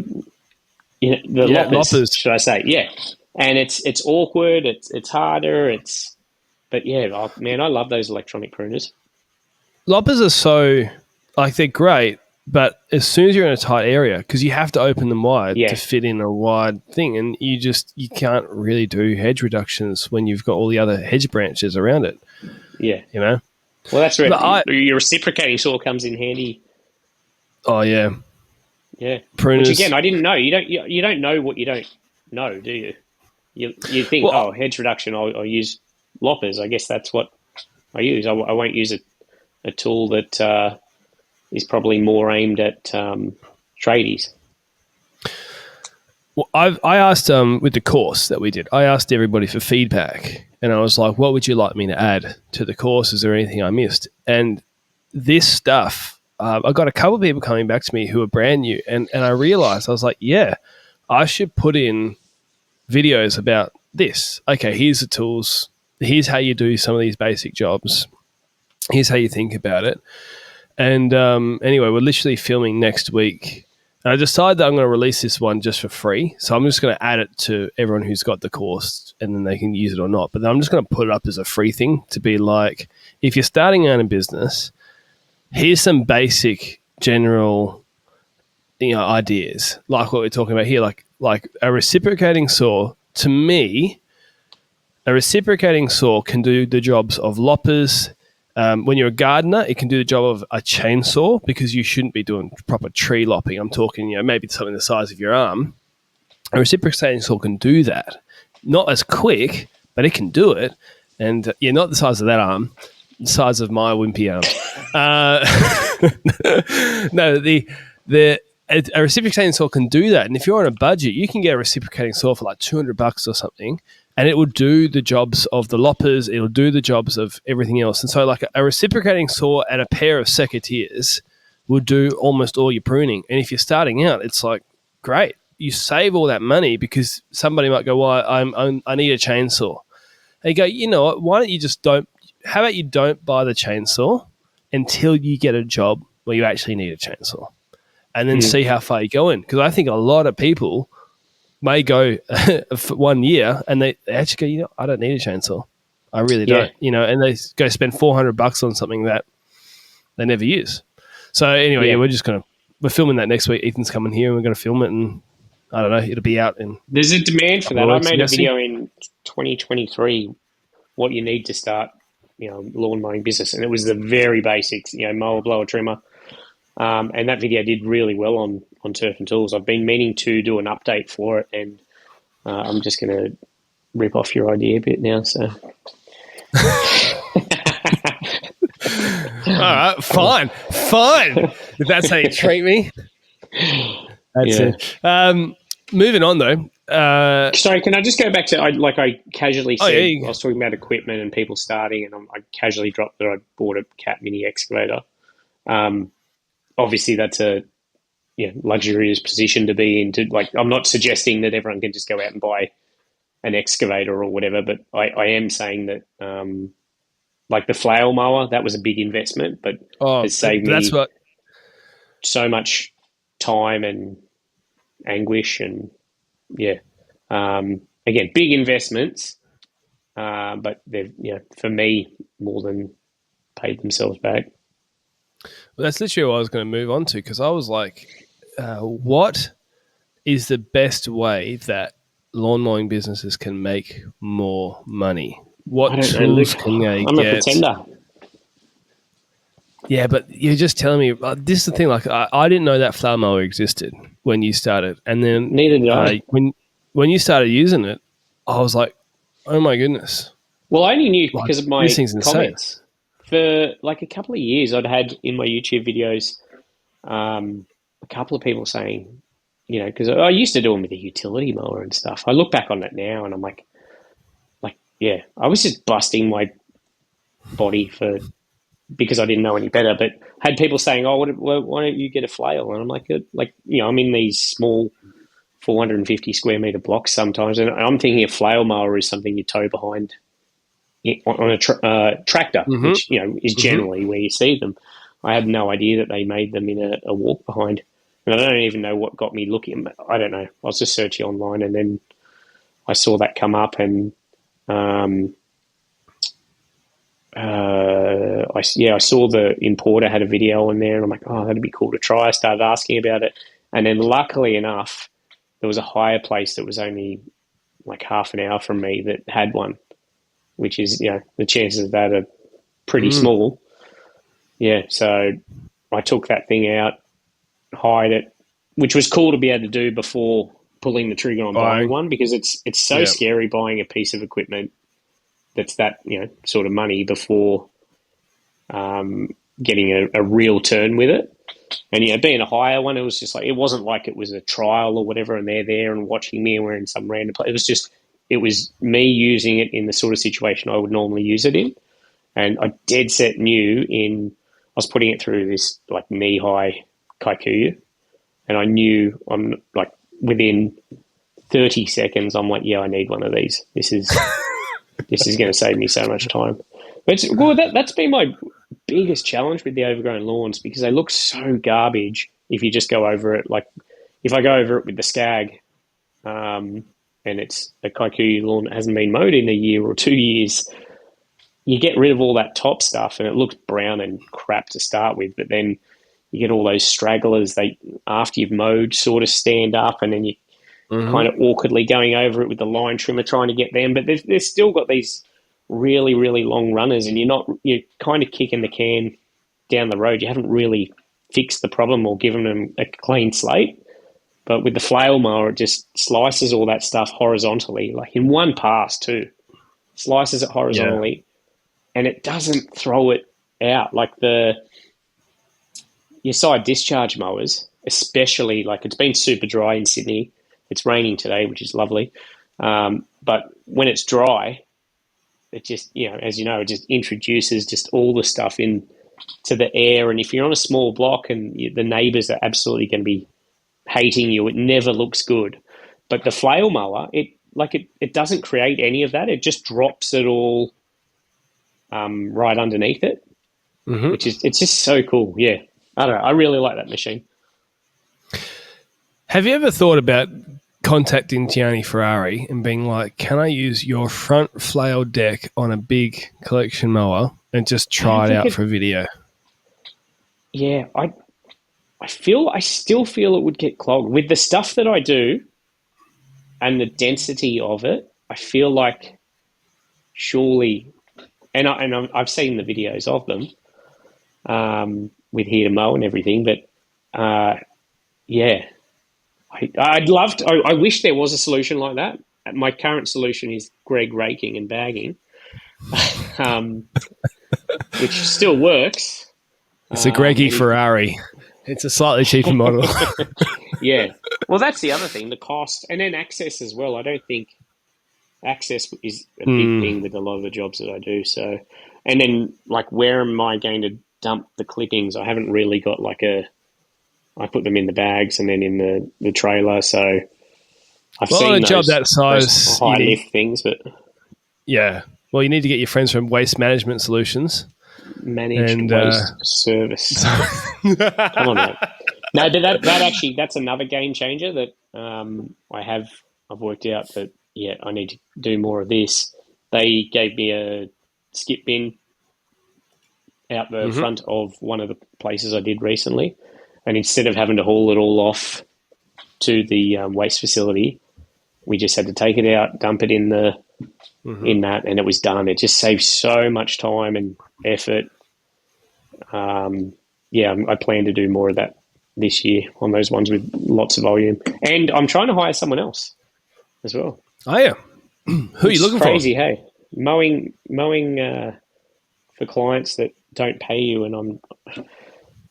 loppers, should I say. Yeah. And it's awkward. It's harder. But yeah, man, I love those electronic pruners. Loppers are so, like, they're great, but as soon as you're in a tight area, because you have to open them wide to fit in a wide thing, and you can't really do hedge reductions when you've got all the other hedge branches around it. Yeah. Well, that's right. Your reciprocating saw comes in handy. Oh, yeah. Yeah. Pruners. Which, again, I didn't know. You don't know what you don't know, do you? You think, hedge reduction, I'll use loppers. I guess that's what I use. I won't use a tool that is probably more aimed at tradies. Well, I asked with the course that we did, I asked everybody for feedback, and I was like, what would you like me to add to the course? Is there anything I missed? And this stuff I got a couple of people coming back to me who are brand new, and I realized, I was like, yeah, I should put in videos about this. Okay, here's the tools. Here's how you do some of these basic jobs. Here's how you think about it. And anyway, we're literally filming next week. And I decided that I'm going to release this one just for free. So I'm just going to add it to everyone who's got the course, and then they can use it or not. But then I'm just going to put it up as a free thing to be like, if you're starting out in business, here's some basic general ideas, like what we're talking about here, like a reciprocating saw. To me, a reciprocating saw can do the jobs of loppers. When you're a gardener, it can do the job of a chainsaw, because you shouldn't be doing proper tree lopping. I'm talking, maybe something the size of your arm. A reciprocating saw can do that. Not as quick, but it can do it. And not the size of that arm, the size of my wimpy arm. No, a reciprocating saw can do that. And if you're on a budget, you can get a reciprocating saw for like $200 or something, and it will do the jobs of the loppers. It'll do the jobs of everything else. And so like a reciprocating saw and a pair of secateurs will do almost all your pruning. And if you're starting out, it's like, great. You save all that money, because somebody might go, well, I need a chainsaw. And you go, you know what, why don't you how about you don't buy the chainsaw until you get a job where you actually need a chainsaw, and then see how far you go in. Because I think a lot of people may go for 1 year and they actually go, I don't need a chainsaw. I really don't, and they go spend $400 on something that they never use. So anyway, we're filming that next week. Ethan's coming here and we're going to film it, and I don't know, it'll be out in. There's a demand for that. I made a video in 2023, what you need to start, lawn mowing business. And it was the very basics, mower, blower, trimmer. And that video did really well on Turf and Tools. I've been meaning to do an update for it, and I'm just going to rip off your idea a bit now. So, all right, fine. If that's how you treat me, that's it. Moving on though. Sorry, can I just go back to I casually said I was talking about equipment and people starting, and I casually dropped that I bought a Cat Mini excavator. Obviously, that's a luxurious position to be in. I'm not suggesting that everyone can just go out and buy an excavator or whatever, but I am saying that like the flail mower, that was a big investment, but has saved me so much time and anguish, and again, big investments, but they've for me more than paid themselves back. Well, that's literally what I was going to move on to, because I was like, what is the best way that lawn mowing businesses can make more money? What tools can they get? I'm a pretender. Yeah, but you're just telling me, this is the thing, like I didn't know that flower mower existed when you started. And then neither did I. When you started using it, I was like, oh my goodness. Well, I only knew because of my this thing's comments. For like a couple of years, I'd had in my YouTube videos a couple of people saying, because I used to do them with a utility mower and stuff. I look back on it now and I'm like, I was just busting my body because I didn't know any better. But had people saying, "Oh, why don't you get a flail?" And I'm like, I'm in these small 450 square meter blocks sometimes, and I'm thinking a flail mower is something you tow behind on a tractor, which is generally where you see them. I had no idea that they made them in a walk behind, and I don't even know what got me looking. I don't know. I was just searching online, and then I saw that come up, and I saw the importer had a video on there, and I'm like, oh, that'd be cool to try. I started asking about it, and then luckily enough, there was a hire place that was only like half an hour from me that had one, which is, the chances of that are pretty small. Yeah, so I took that thing out, hired it, which was cool to be able to do before pulling the trigger on buying one, because it's so scary buying a piece of equipment that's that sort of money before getting a real turn with it. And being a hire one, it was just like, it wasn't like it was a trial or whatever, and they're there and watching me and we're in some random place. It was me using it in the sort of situation I would normally use it in. And I dead set knew in was putting it through this like knee-high Kikuyu, and I knew I'm like within 30 seconds, I'm like, yeah, I need one of these. This is going to save me so much time. But that's been my biggest challenge with the overgrown lawns, because they look so garbage if you just go over it. Like if I go over it with the Skag, and it's a Kikuyu lawn that hasn't been mowed in a year or 2 years, you get rid of all that top stuff and it looks brown and crap to start with. But then you get all those stragglers, they after you've mowed sort of stand up, and then you kind of awkwardly going over it with the line trimmer trying to get them. But they've still got these really, really long runners, and you're kind of kicking the can down the road. You haven't really fixed the problem or given them a clean slate. But with the flail mower, it just slices all that stuff horizontally, like in one pass too. Slices it horizontally, and it doesn't throw it out. Like your side discharge mowers, especially, like it's been super dry in Sydney. It's raining today, which is lovely. But when it's dry, it just, as you know, it just introduces just all the stuff into the air. And if you're on a small block and the neighbours are absolutely going to be hating you, it never looks good. But the flail mower, it doesn't create any of that. It just drops it all right underneath it, which is, it's just so cool. Yeah, I don't know. I really like that machine. Have you ever thought about contacting Gianni Ferrari and being like, can I use your front flail deck on a big collection mower and just try it out for video? Yeah, I still feel it would get clogged. With the stuff that I do and the density of it, I feel like surely, and I've seen the videos of them with here to mow and everything, but yeah, I'd love to. I wish there was a solution like that. My current solution is Greg raking and bagging, which still works. It's a Greggy Ferrari. It's a slightly cheaper model. Yeah. Well, that's the other thing, the cost, and then access as well. I don't think access is a big thing with a lot of the jobs that I do. So, and then like, where am I going to dump the clippings? I haven't really got I put them in the bags and then in the trailer. So I've seen on a those, job that size, high lift things, but yeah. Well, you need to get your friends from Waste Management Solutions. Managed waste service. Come on, mate. No, but that's another game changer that I've worked out that, yeah, I need to do more of this. They gave me a skip bin out the front of one of the places I did recently, and instead of having to haul it all off to the waste facility, we just had to take it out, dump it in in that, and it was done. It just saves so much time and effort. I plan to do more of that this year on those ones with lots of volume, and I'm trying to hire someone else as well. Oh yeah, who are you looking crazy, for? Hey, mowing for clients that don't pay you, and I'm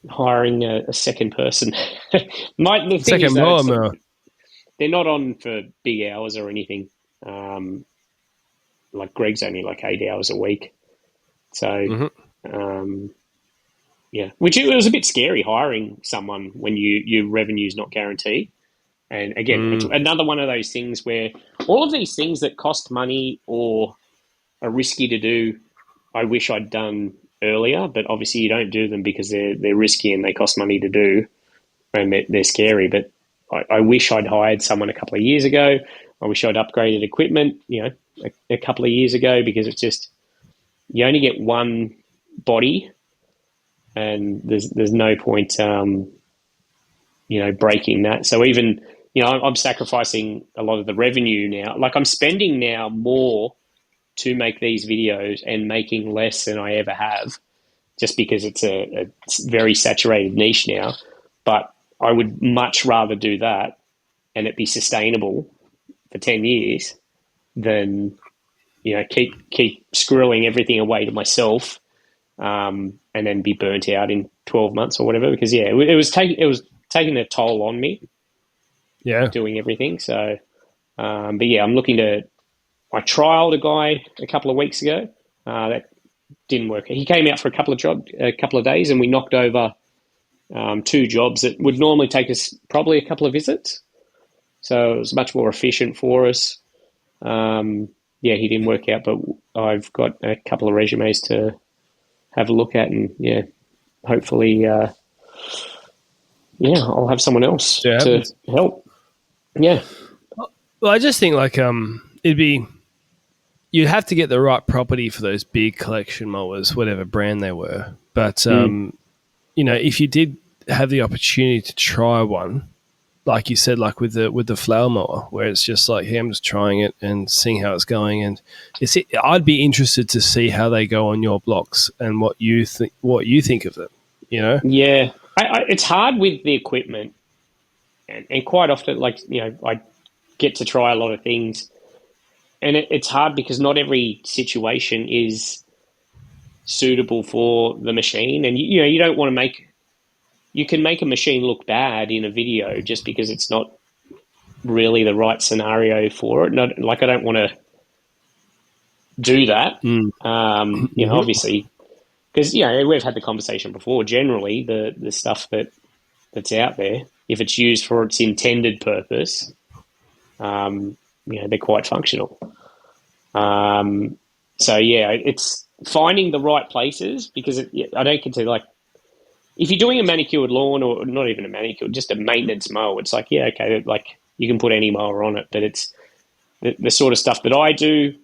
hiring a second person. The thing is that they're not on for big hours or anything. Like Greg's only like 8 hours a week, so yeah, which it was a bit scary hiring someone when your revenue's not guaranteed. And again, it's another one of those things where all of these things that cost money or are risky to do, I wish I'd done earlier. But obviously, you don't do them because they're risky and they cost money to do, and they're scary. But I wish I'd hired someone a couple of years ago. I wish I'd upgraded equipment, a couple of years ago, because it's just, you only get one body, and there's no point, breaking that. So even, I'm sacrificing a lot of the revenue now. Like, I'm spending now more to make these videos and making less than I ever have, just because it's a very saturated niche now. But I would much rather do that and it be sustainable for 10 years than, keep squirreling everything away to myself, and then be burnt out in 12 months or whatever. Because it was taking a toll on me. Yeah, doing everything. So, but yeah, I trialed a guy a couple of weeks ago that didn't work. He came out for a couple of days, and we knocked over 2 jobs that would normally take us probably a couple of visits. So it was much more efficient for us. He didn't work out, but I've got a couple of resumes to have a look at, and hopefully, I'll have someone else to help. Yeah. Well, I just think like you'd have to get the right property for those big collection mowers, whatever brand they were. But if you did have the opportunity to try one, like you said, like with the flower mower, where it's just like, hey, I'm just trying it and seeing how it's going, and I'd be interested to see how they go on your blocks and what you think of them. Yeah, it's hard with the equipment, and quite often, I get to try a lot of things, and it's hard because not every situation is suitable for the machine, and you don't want to make. You can make a machine look bad in a video just because it's not really the right scenario for it. I don't want to do that. Obviously, because we've had the conversation before. Generally, the stuff that's out there, if it's used for its intended purpose, they're quite functional. It's finding the right places, because I don't consider, like, if you're doing a manicured lawn, or not even a manicured, just a maintenance mower, it's like, like you can put any mower on it, but it's the sort of stuff that I do.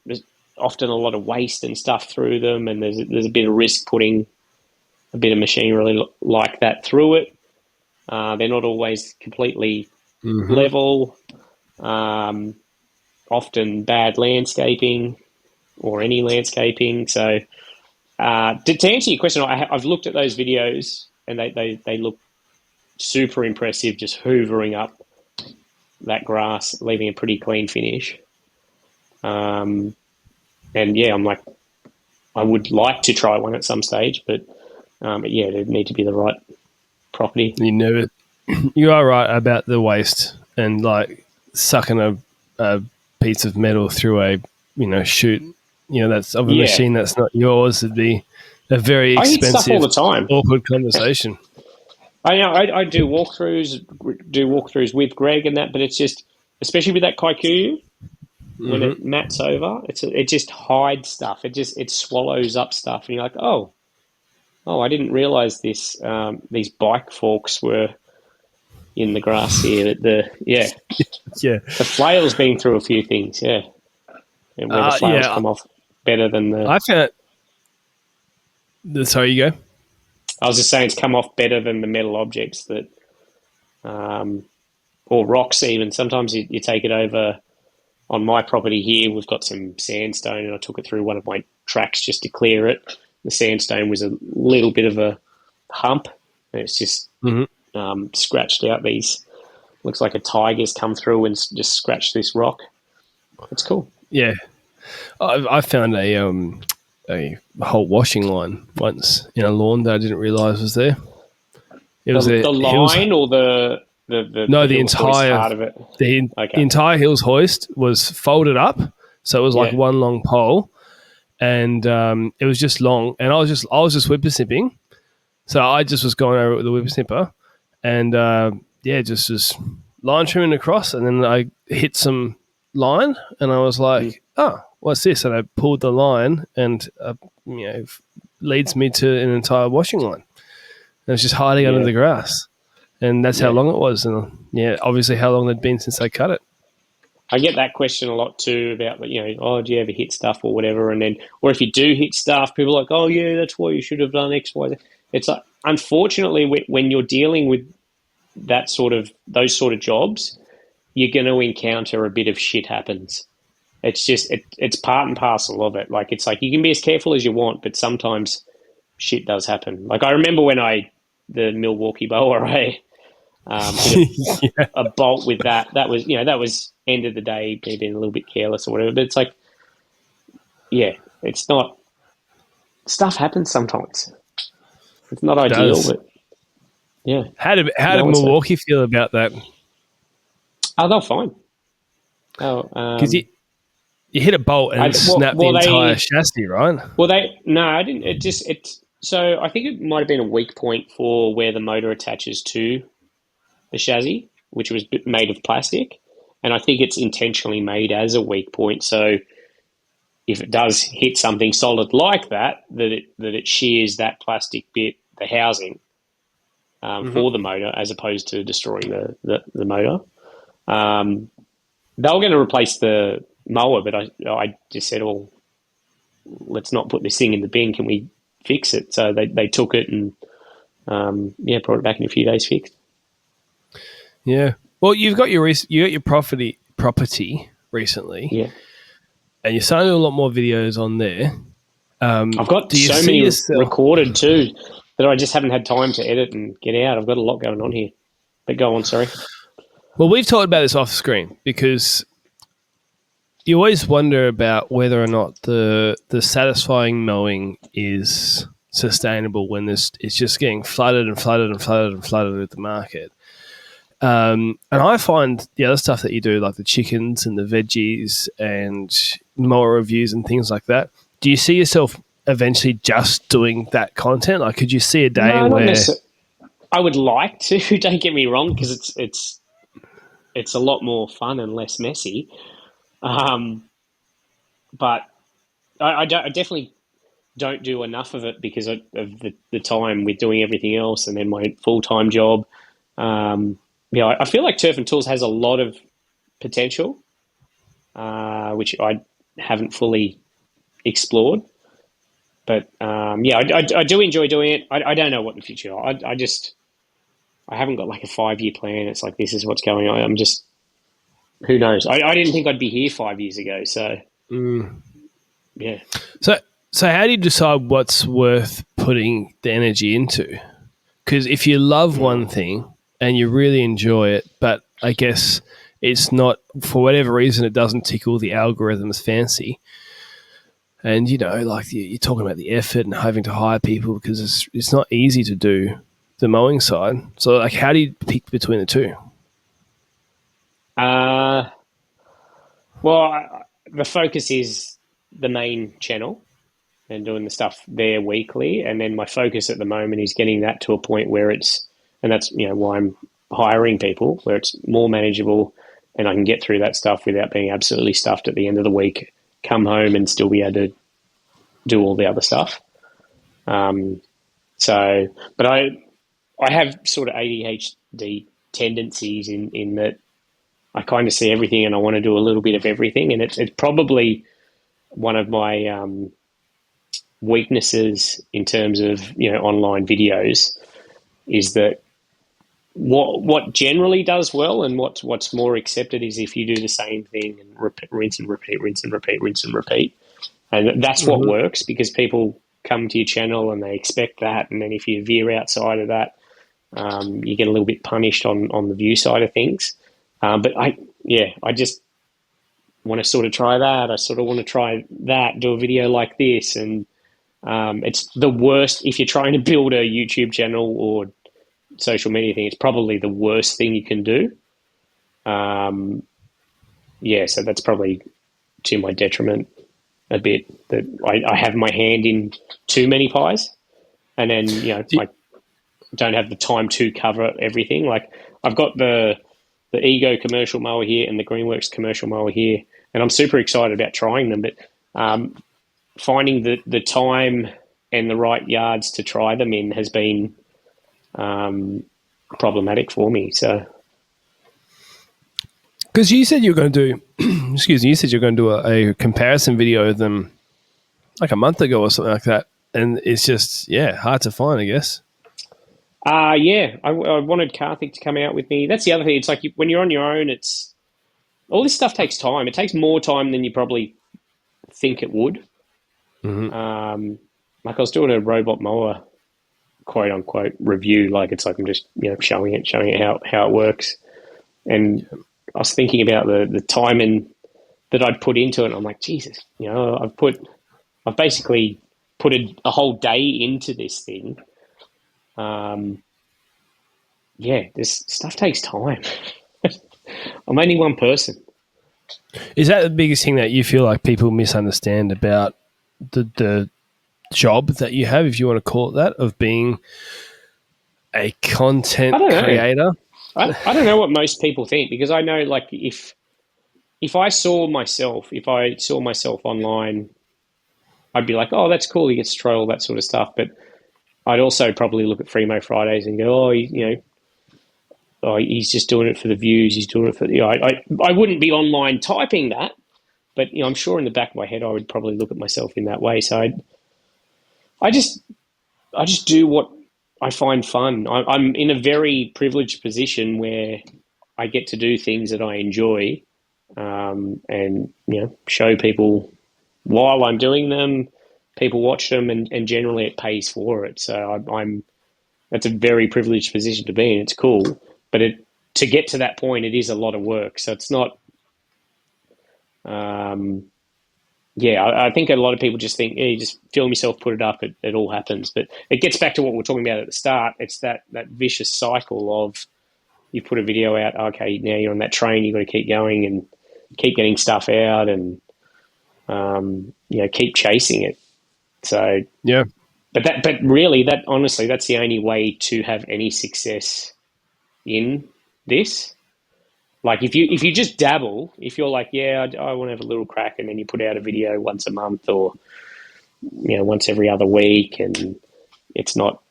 There's often a lot of waste and stuff through them, and there's a bit of risk putting a bit of machinery like that through it. They're not always completely level. Often bad landscaping, or any landscaping. So to answer your question, I've looked at those videos, and they look super impressive, just hoovering up that grass, leaving a pretty clean finish. I'm like, I would like to try one at some stage, but it'd need to be the right property. You are right about the waste, and like sucking a piece of metal through a chute. That's of a machine that's not yours. It'd be a very expensive, I hit stuff all the time. Awkward conversation. I know. I do walkthroughs with Greg and that, but it's just, especially with that Kikuyu, when it mats over, it just hides stuff. It swallows up stuff, and you're like, oh, I didn't realize this. These bike forks were in the grass here. The flail's been through a few things, and where the flails come off better than the. I found. Sorry, you go. I was just saying, it's come off better than the metal objects that, or rocks even. Sometimes you take it over. On my property here, we've got some sandstone, and I took it through one of my tracks just to clear it. The sandstone was a little bit of a hump, and it's just scratched out these. Looks like a tiger's come through and just scratched this rock. It's cool. Yeah, I found a whole washing line once in a lawn that I didn't realise was there. It was the line, or the entire part of it. The entire hills hoist was folded up, so it was like one long pole, and it was just long. And I was just whippersnipping, so I just was going over it with the whippersnipper, and just was line trimming across, and then I hit some line, and I was like, oh, what's this? And I pulled the line, and leads me to an entire washing line. And it's just hiding under the grass. And that's how long it was. And obviously how long they'd been since they cut it. I get that question a lot too about, do you ever hit stuff or whatever? And then, or if you do hit stuff, people are like, oh yeah, that's why you should have done X, Y, Z. It's like, unfortunately, when you're dealing with those sort of jobs, you're going to encounter a bit of shit happens. It's just, it's part and parcel of it. Like, it's like, you can be as careful as you want, but sometimes shit does happen. Like, I remember when the Milwaukee mower, hit a bolt with that. That was end of the day, being a little bit careless or whatever. But it's like, it's not. Stuff happens sometimes. It's not ideal, but How did Milwaukee feel about that? Oh, they're fine. Oh, You hit a bolt and it snapped the entire chassis, right? No, I didn't. So I think it might have been a weak point for where the motor attaches to the chassis, which was made of plastic. And I think it's intentionally made as a weak point. So if it does hit something solid like that it shears that plastic bit, the housing, for the motor, as opposed to destroying the motor. They were going to replace the mower, but I just said, "Oh, let's not put this thing in the bin. Can we fix it?" So they took it and brought it back in a few days fixed. Yeah. Well, you got your property recently. Yeah. And you're starting to do a lot more videos on there. I've got so many recorded too that I just haven't had time to edit and get out. I've got a lot going on here. But go on, sorry. Well, we've talked about this off screen because you always wonder about whether or not the satisfying mowing is sustainable when it's just getting flooded and flooded and flooded and flooded at the market. And I find the other stuff that you do, like the chickens and the veggies and mower reviews and things like that, do you see yourself eventually just doing that content? Like, could you see a day where... I would like to, don't get me wrong, because it's a lot more fun and less messy. But I definitely don't do enough of it because of the time with doing everything else and then my full-time job. I feel like Turf and Tools has a lot of potential, which I haven't fully explored. But I do enjoy doing it. I don't know what the future. I haven't got like a 5-year plan. It's like, this is what's going on. I'm just, who knows? I didn't think I'd be here 5 years ago. So yeah. So how do you decide what's worth putting the energy into? Because if you love one thing and you really enjoy it, but I guess it's not, for whatever reason, it doesn't tickle the algorithm's fancy. And, like you're talking about the effort and having to hire people because it's not easy to do the mowing side. So, like, how do you pick between the two? The focus is the main channel and doing the stuff there weekly. And then my focus at the moment is getting that to a point where and that's, why I'm hiring people, where it's more manageable and I can get through that stuff without being absolutely stuffed at the end of the week, come home and still be able to do all the other stuff. But I have sort of ADHD tendencies in that I kind of see everything and I want to do a little bit of everything. And it's probably one of my weaknesses in terms of, online videos is that what generally does well and what's more accepted is if you do the same thing and rinse and repeat, rinse and repeat, rinse and repeat. And that's what works because people come to your channel and they expect that. And then if you veer outside of that, you get a little bit punished on the view side of things. But I just want to sort of try that. I sort of want to try that, do a video like this. And it's the worst. If you're trying to build a YouTube channel or social media thing, it's probably the worst thing you can do. So that's probably to my detriment a bit, that I have my hand in too many pies, and then I don't have the time to cover everything. Like, I've got the Ego commercial mower here and the Greenworks commercial mower here, and I'm super excited about trying them, but finding the time and the right yards to try them in has been problematic for me. So, because you said you were going to do, you said you're going to do a comparison video of them like a month ago or something like that, and it's just hard to find, I guess. I wanted Karthik to come out with me. That's the other thing. It's like when you're on your own, it's all this stuff takes time. It takes more time than you probably think it would. Like, I was doing a robot mower, quote unquote, review. Like, it's like I'm just showing it how it works, and I was thinking about the time that I'd put into it. And I'm like, Jesus, I've basically put a whole day into this thing. This stuff takes time. I'm only one person. Is that the biggest thing that you feel like people misunderstand about the job that you have, if you want to call it that, of being a content I don't know. creator? I don't know what most people think, because I know, like, if I saw myself online, I'd be like, oh, that's cool. He gets to try all that sort of stuff. But I'd also probably look at Fremo Fridays and go, oh, oh, he's just doing it for the views. He's doing it for, I wouldn't be online typing that, but I'm sure in the back of my head I would probably look at myself in that way. So I just do what I find fun. I'm in a very privileged position where I get to do things that I enjoy, and show people while I'm doing them. People watch them, and generally it pays for it. So that's a very privileged position to be in. It's cool, but to get to that point, it is a lot of work. So it's not. I think a lot of people just think, you just film yourself, put it up, it all happens. But it gets back to what we were talking about at the start. It's that vicious cycle of, you put a video out, okay, now you're on that train, you've got to keep going and keep getting stuff out, and keep chasing it. So Yeah. but really, honestly, that's the only way to have any success in this. Like, if you just dabble, if you're like, yeah, I want to have a little crack, and then you put out a video once a month, or once every other week, and it's not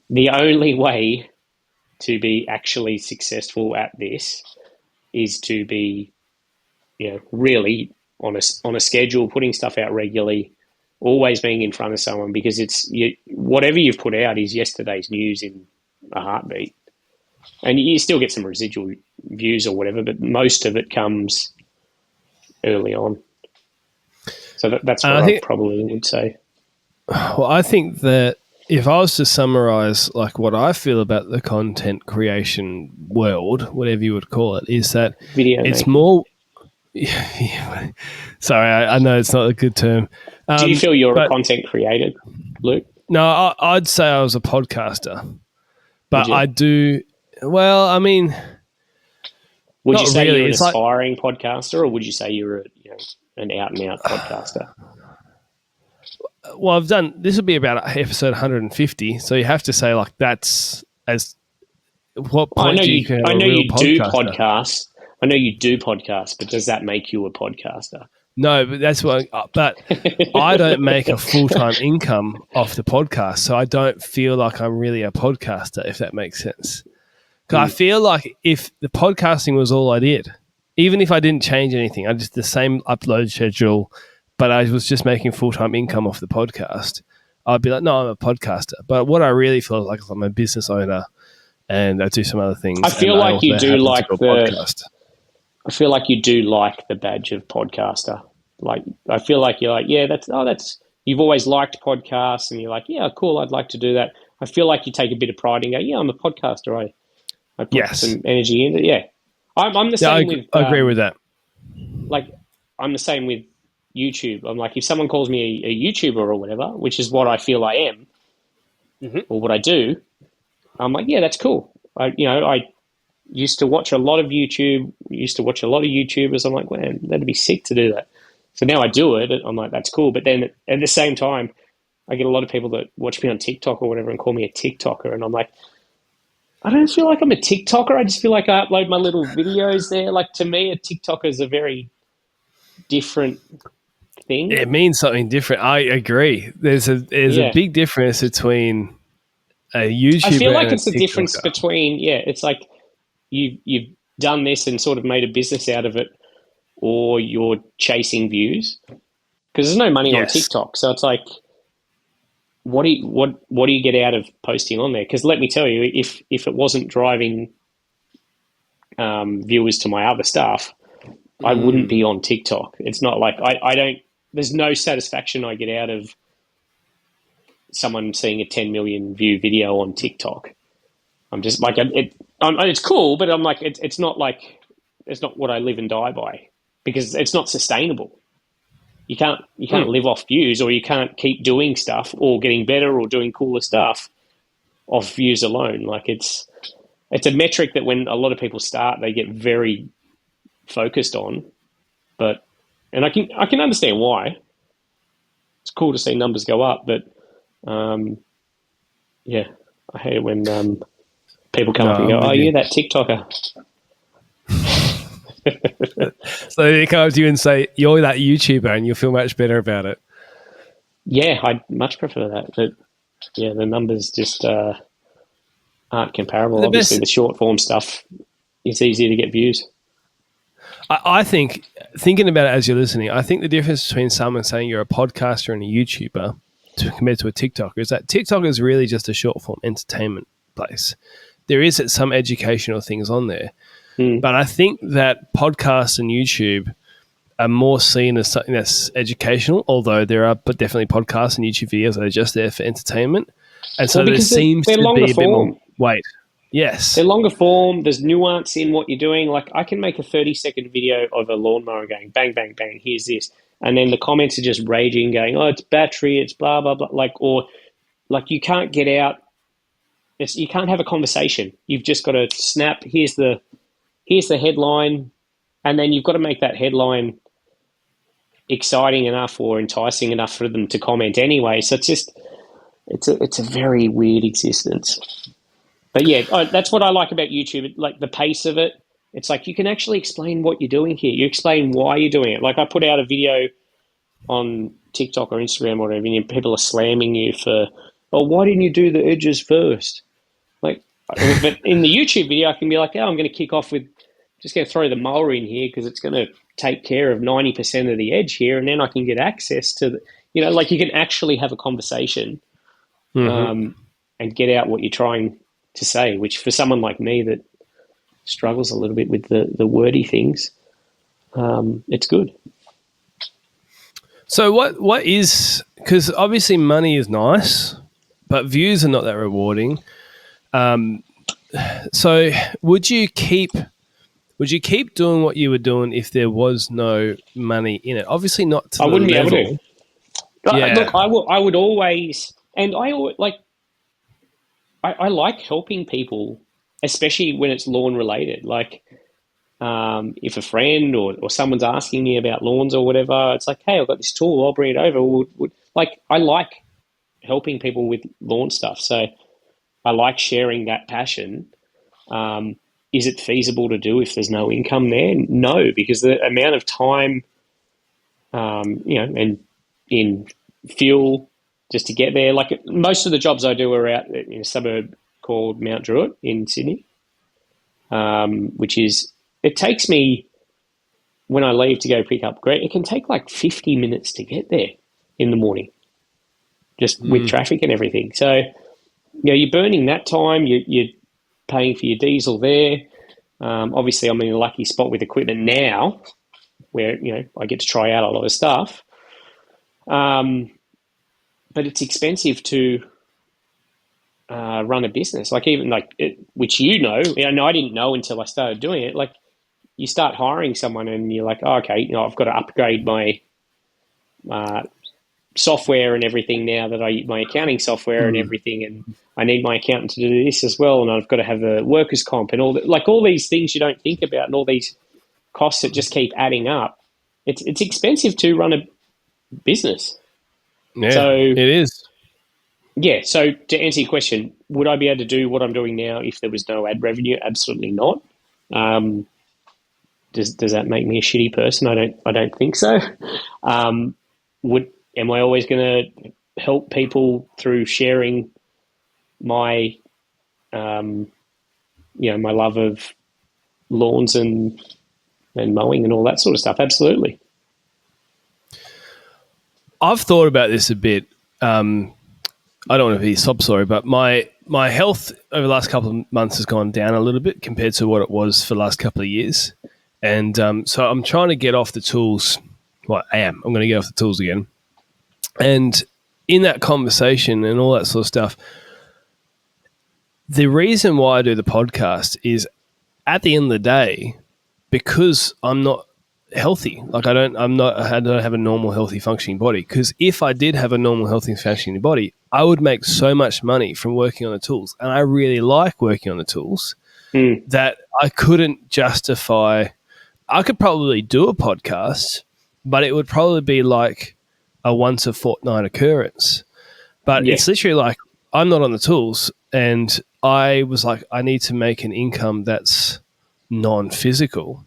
the only way to be actually successful at this, is to be really on a schedule, putting stuff out regularly, always being in front of someone, because whatever you've put out is yesterday's news in a heartbeat. And you still get some residual views or whatever, but most of it comes early on. So that's what I probably would say. Well, I think that if I was to summarize like what I feel about the content creation world, whatever you would call it, is that it's more. Sorry, I know it's not a good term. Do you feel you're a content creator, Luke? No, I'd say I was a podcaster, but I do. Well, I mean, would you say you're an aspiring podcaster, or would you say you're an out and out podcaster? Well, this will be about episode 150, so you have to say like that's as what point do you I know you do podcasts. I know you do podcasts, but does that make you a podcaster? No, but that's what. But I don't make a full-time income off the podcast, so I don't feel like I'm really a podcaster, if that makes sense. Because I feel like if the podcasting was all I did, even if I didn't change anything, I just the same upload schedule, but I was just making full-time income off the podcast, I'd be like, no, I'm a podcaster. But what I really feel like is I'm a business owner, and I do some other things. I feel like you do like the podcast. I feel like you do like the badge of podcaster. Like, I feel like you're like, yeah, that's you've always liked podcasts, and you're like, yeah, cool, I'd like to do that. I feel like you take a bit of pride and go, yeah, I'm a podcaster. I put some energy into it. Yeah. I'm the same I agree with that. Like, I'm the same with YouTube. I'm like, if someone calls me a YouTuber or whatever, which is what I feel I am, or what I do, I'm like, yeah, that's cool. I used to watch a lot of YouTube, used to watch a lot of YouTubers. I'm like, man, that'd be sick to do that. So now I do it. I'm like, that's cool. But then at the same time, I get a lot of people that watch me on TikTok or whatever and call me a TikToker. And I'm like, I don't feel like I'm a TikToker. I just feel like I upload my little videos there. Like, to me, a TikToker is a very different thing. It means something different. I agree. There's a big difference between a YouTuber. I feel like it's a difference between, it's like you've done this and sort of made a business out of it, or you're chasing views, because there's no money on TikTok. So it's like, what do you get out of posting on there? Because let me tell you, if it wasn't driving viewers to my other stuff, I wouldn't be on TikTok. It's not like I don't. There's no satisfaction I get out of someone seeing a 10 million view video on TikTok. I'm just like, it's cool, but I'm like, it's not like, it's not what I live and die by, because it's not sustainable. You can't live off views, or you can't keep doing stuff or getting better or doing cooler stuff off views alone. Like, it's a metric that when a lot of people start, they get very focused on, And I can understand why. It's cool to see numbers go up, but yeah, I hate it when people come up and go, "Oh, you're that TikToker." So they come up to you and say, "You're that YouTuber," and you'll feel much better about it. Yeah, I'd much prefer that. But yeah, the numbers just aren't comparable. Obviously, the short form stuff, it's easier to get views. I think, thinking about it as you're listening, I think the difference between someone saying you're a podcaster and a YouTuber compared to a TikToker is that TikTok is really just a short form entertainment place. There is some educational things on there. But I think that podcasts and YouTube are more seen as something that's educational, although there are definitely podcasts and YouTube videos that are just there for entertainment. And so there seems to be a bit more weight. Yes. They're longer form. There's nuance in what you're doing. Like, I can make a 30-second video of a lawnmower going bang, bang, bang, here's this. And then the comments are just raging, going, oh, it's battery, it's blah, blah, blah. Like you can't get out. You can't have a conversation. You've just got to snap. Here's the headline. And then you've got to make that headline exciting enough or enticing enough for them to comment anyway. So it's a very weird existence. But yeah, that's what I like about YouTube. Like the pace of it. It's like you can actually explain what you're doing here. You explain why you're doing it. Like I put out a video on TikTok or Instagram or whatever, and people are slamming you for, oh, why didn't you do the edges first? Like, but in the YouTube video, I can be like, oh, I'm going to kick off with, just going to throw the mower in here because it's going to take care of 90% of the edge here, and then I can get access to the, like you can actually have a conversation and get out what you're trying to say, which for someone like me that struggles a little bit with the wordy things, it's good. So what is, because obviously money is nice, but views are not that rewarding. So would you keep doing what you were doing if there was no money in it? Obviously not to the level. I wouldn't be able to. Yeah. Look, I would always, and I like helping people, especially when it's lawn related. Like, if a friend or someone's asking me about lawns or whatever, it's like, hey, I've got this tool, I'll bring it over. Like, I like helping people with lawn stuff. So I like sharing that passion. Is it feasible to do if there's no income there? No, because the amount of time, and in fuel just to get there. Like most of the jobs I do are out in a suburb called Mount Druitt in Sydney, which is, it takes me, when I leave to go pick up Greg, it can take like 50 minutes to get there in the morning, just with traffic and everything. So, you're burning that time, you're paying for your diesel there. Obviously, I'm in a lucky spot with equipment now where, I get to try out a lot of stuff. But it's expensive to run a business. Like even which I didn't know until I started doing it. Like you start hiring someone and you're like, oh, okay, I've got to upgrade my software and everything now that my accounting software and everything, and I need my accountant to do this as well, and I've got to have a workers' comp and all these things you don't think about, and all these costs that just keep adding up. It's expensive to run a business. Yeah, so it is. Yeah, so to answer your question, would I be able to do what I'm doing now if there was no ad revenue? Absolutely not. Does that make me a shitty person? I don't think so. Am I always going to help people through sharing my my love of lawns and mowing and all that sort of stuff? Absolutely. I've thought about this a bit. I don't want to be a sob story, but my health over the last couple of months has gone down a little bit compared to what it was for the last couple of years. And so I'm trying to get off the tools. Well, I'm going to get off the tools again. And in that conversation and all that sort of stuff, the reason why I do the podcast is at the end of the day, because I'm not healthy. Like I don't have a normal, healthy, functioning body. Because if I did have a normal, healthy, functioning body, I would make so much money from working on the tools. And I really like working on the tools that I couldn't justify I could probably do a podcast, but it would probably be like a once a fortnight occurrence. But Yeah. it's literally like I'm not on the tools, and I was like, I need to make an income that's non-physical.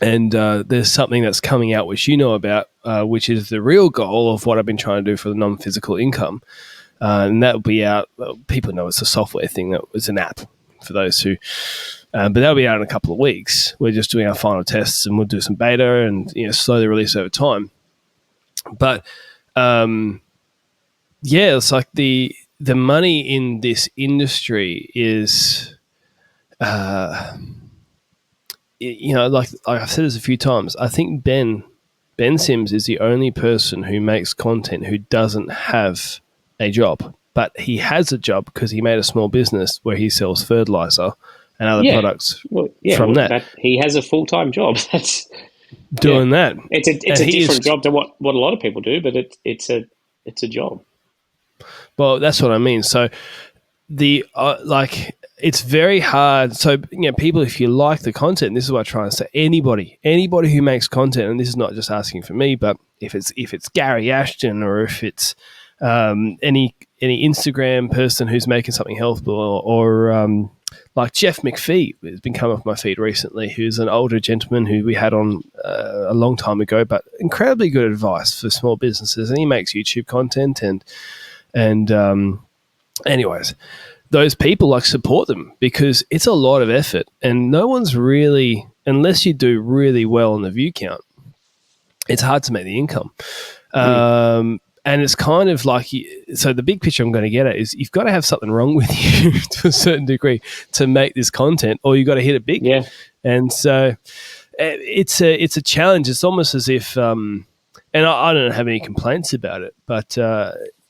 And there's something that's coming out which you know about, which is the real goal of what I've been trying to do for the non-physical income. And that will be out. Well, people know it's a software thing. That was an app for those who. But that'll be out in a couple of weeks. We're just doing our final tests, and we'll do some beta and slowly release over time. But it's like the money in this industry is, like I've said this a few times. I think Ben Sims is the only person who makes content who doesn't have a job, but he has a job because he made a small business where he sells fertilizer and other products from that. He has a full-time job. That's doing that. It's a different job to what a lot of people do, but it's a job. Well, that's what I mean. So the it's very hard. So people, if you like the content, and this is what I try and say, anybody who makes content, and this is not just asking for me, but if it's Gary Ashton or if it's any Instagram person who's making something helpful, or like Jeff McPhee has been coming off my feed recently, who's an older gentleman who we had on a long time ago, but incredibly good advice for small businesses, and he makes YouTube content and anyways, those people support them because it's a lot of effort, and no one's really, unless you do really well on the view count, it's hard to make the income. And it's kind of like, so the big picture I'm going to get at is you've got to have something wrong with you to a certain degree to make this content, or you've got to hit it big. Yeah. And so it's a challenge. It's almost as if, and I don't have any complaints about it, but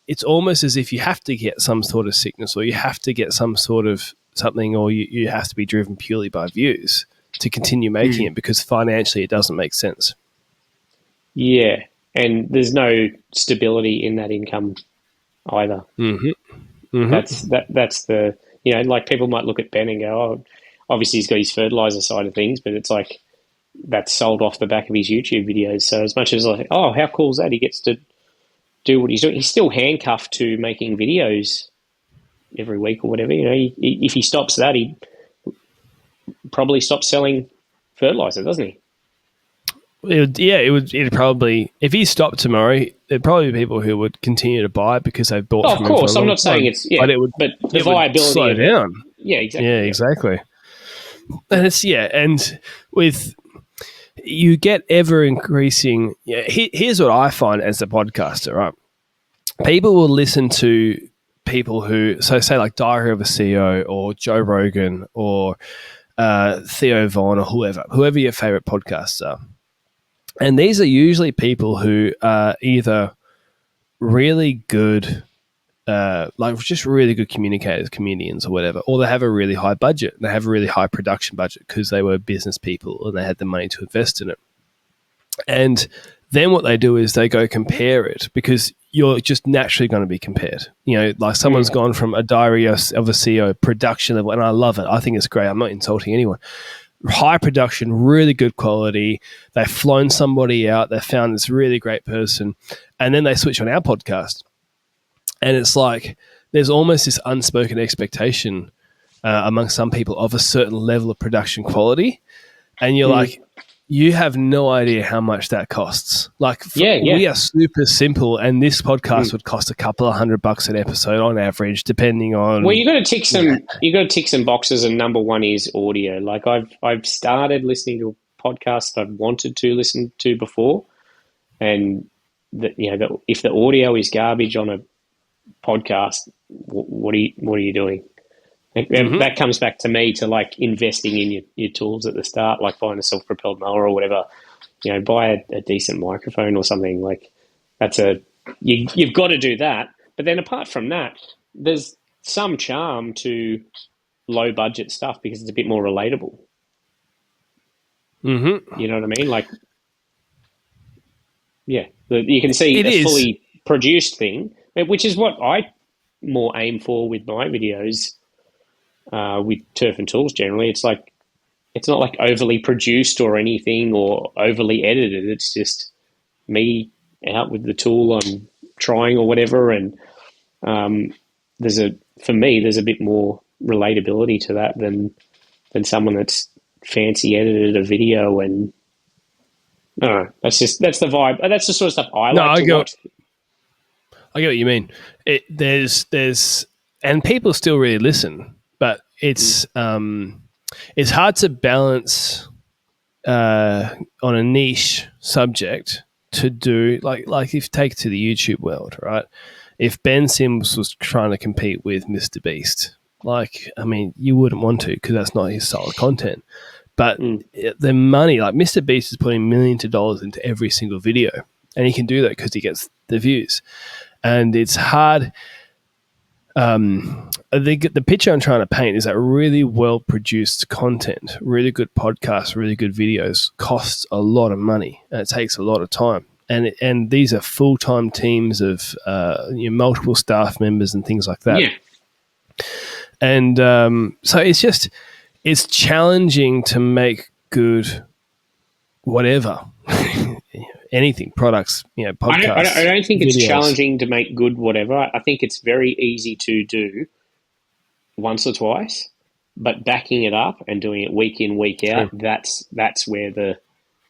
it's almost as if you have to get some sort of sickness, or you have to get some sort of something, or you have to be driven purely by views to continue making it, because financially it doesn't make sense. Yeah. And there's no stability in that income either. That's the, like people might look at Ben and go, oh, obviously he's got his fertilizer side of things, but it's like that's sold off the back of his YouTube videos. So as much as like, oh, how cool is that? He gets to do what he's doing. He's still handcuffed to making videos every week or whatever. If he stops that, he probably stops selling fertilizer, doesn't he? It'd probably, if he stopped tomorrow, there'd probably be people who would continue to buy it because they've bought from him. Of course, I'm not saying it's, but it would, but the viability would slow down. Yeah, exactly. Yeah, exactly. And it's, and with, you get ever increasing, here's what I find as a podcaster, right? People will listen to people who, so say like Diary of a CEO or Joe Rogan or Theo Vaughn or whoever your favorite podcasts are. And these are usually people who are either really good, just really good communicators, comedians or whatever, or they have a really high budget. They have a really high production budget because they were business people and they had the money to invest in it. And then what they do is they go compare it, because you're just naturally going to be compared. Like someone's gone from a Diary of a CEO production level, and I love it. I think it's great. I'm not insulting anyone. High production, really good quality. They've flown somebody out. They found this really great person, and then they switch on our podcast. And it's like there's almost this unspoken expectation among some people of a certain level of production quality, and you're like, you have no idea how much that costs. Like, we are super simple, and this podcast would cost a couple of $100 an episode on average, depending on. Well, you got to tick some boxes, and number one is audio. Like I've started listening to a podcast I've wanted to listen to before, and if the audio is garbage on a podcast, what are you doing? That comes back to me to like investing in your tools at the start, like buying a self-propelled mower or whatever. Buy a decent microphone or something. Like you've got to do that. But then apart from that, there's some charm to low budget stuff because it's a bit more relatable. You know what I mean? Like, you can see a fully produced thing, which is what I more aim for with my videos. With turf and tools generally, it's like it's not like overly produced or anything or overly edited. It's just me out with the tool I'm trying or whatever. And for me, there's a bit more relatability to that than someone that's fancy edited a video. And I don't know, that's the vibe. That's the sort of stuff I No, like to watch. I get what you mean. There's and people still really listen, but it's hard to balance on a niche subject to do like if you take it to the YouTube world, right? If Ben Sims was trying to compete with Mr. Beast, like, I mean, you wouldn't want to because that's not his style of content. But the money, like Mr. Beast is putting millions of dollars into every single video, and he can do that because he gets the views. And it's hard. The picture I'm trying to paint is that really well-produced content, really good podcasts, really good videos costs a lot of money, and it takes a lot of time. And these are full-time teams of multiple staff members and things like that. Yeah. And so it's challenging to make good whatever. Anything, products, podcasts. I don't think it's videos. challenging to make good whatever. I think it's very easy to do once or twice, but backing it up and doing it week in, week out, that's where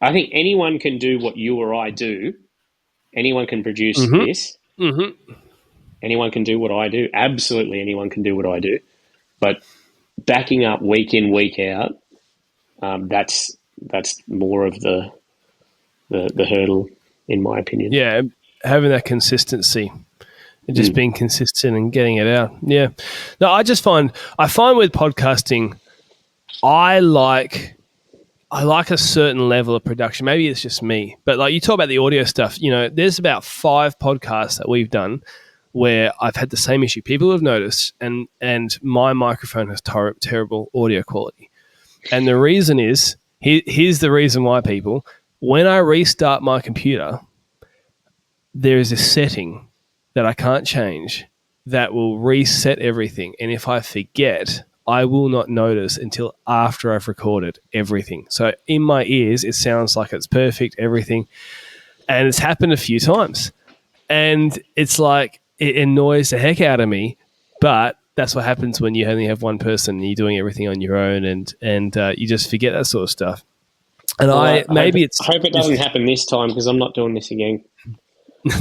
I think anyone can do what you or I do. Anyone can produce this. Mm-hmm. Anyone can do what I do. Absolutely anyone can do what I do. But backing up week in, week out, that's more of the hurdle, in my opinion. Yeah, having that consistency and just being consistent and getting it out. Yeah. No, I find with podcasting, I like a certain level of production. Maybe it's just me, but like you talk about the audio stuff, there's about 5 podcasts that we've done where I've had the same issue. People have noticed, and my microphone has terrible audio quality. And the reason is, here's the reason why, people. When I restart my computer, there is a setting that I can't change that will reset everything. And if I forget, I will not notice until after I've recorded everything. So in my ears, it sounds like it's perfect, everything. And it's happened a few times. And it's like, it annoys the heck out of me. But that's what happens when you only have one person and you're doing everything on your own, and you just forget that sort of stuff. And I hope it doesn't happen this time, because I'm not doing this again.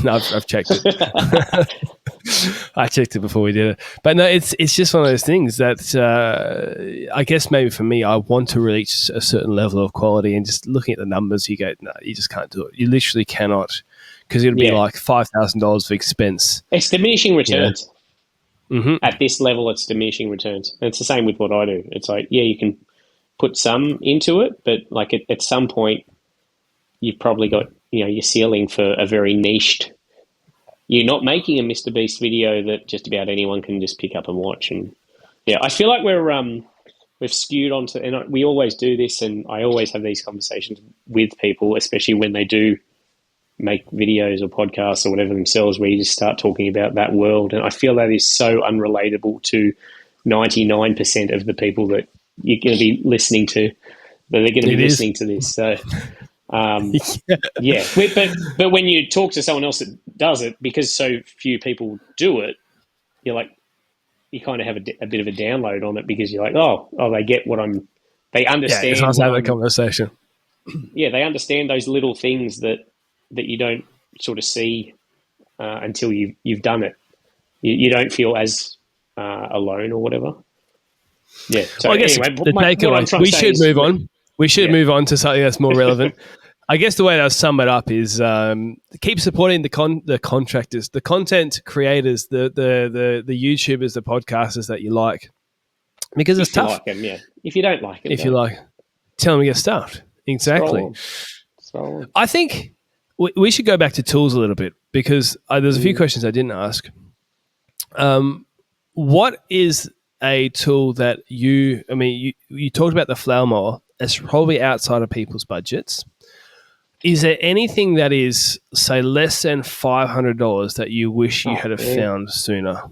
No, I've checked it. I checked it before we did it. But no, it's just one of those things that I guess maybe for me, I want to reach a certain level of quality, and just looking at the numbers, you go, no, you just can't do it. You literally cannot, because it'll be like $5,000 of expense. It's diminishing returns. Mm-hmm. At this level, it's diminishing returns. And it's the same with what I do. It's like, yeah, you can put some into it, but like at some point, you've probably got your ceiling for a very niched. You're not making a Mr. Beast video that just about anyone can just pick up and watch. And yeah, I feel like we've skewed onto, and we always do this, and I always have these conversations with people, especially when they do make videos or podcasts or whatever themselves, where you just start talking about that world. And I feel that is so unrelatable to 99% of the people that you're going to be listening to, but they're going to be listening to this. So, yeah. But when you talk to someone else that does it, because so few people do it, you're like, you kind of have a bit of a download on it, because you're like, oh, they get they understand. Yeah, it's nice to have that conversation. Yeah, they understand those little things that you don't sort of see until you've done it. You don't feel as alone or whatever. Yeah. So I guess anyway, the takeaway, we should move on. We should move on to something that's more relevant. I guess the way I'll sum it up is keep supporting the contractors, the content creators, the YouTubers, the podcasters that you like, because it's tough. Like them, yeah. If you don't like them, you like, tell them to get stuffed. Exactly. Scroll on. I think we should go back to tools a little bit, because there's a few questions I didn't ask. What is a tool that you talked about the flower mower. It's probably outside of people's budgets. Is there anything that is, say, less than $500 that you wish you had found sooner?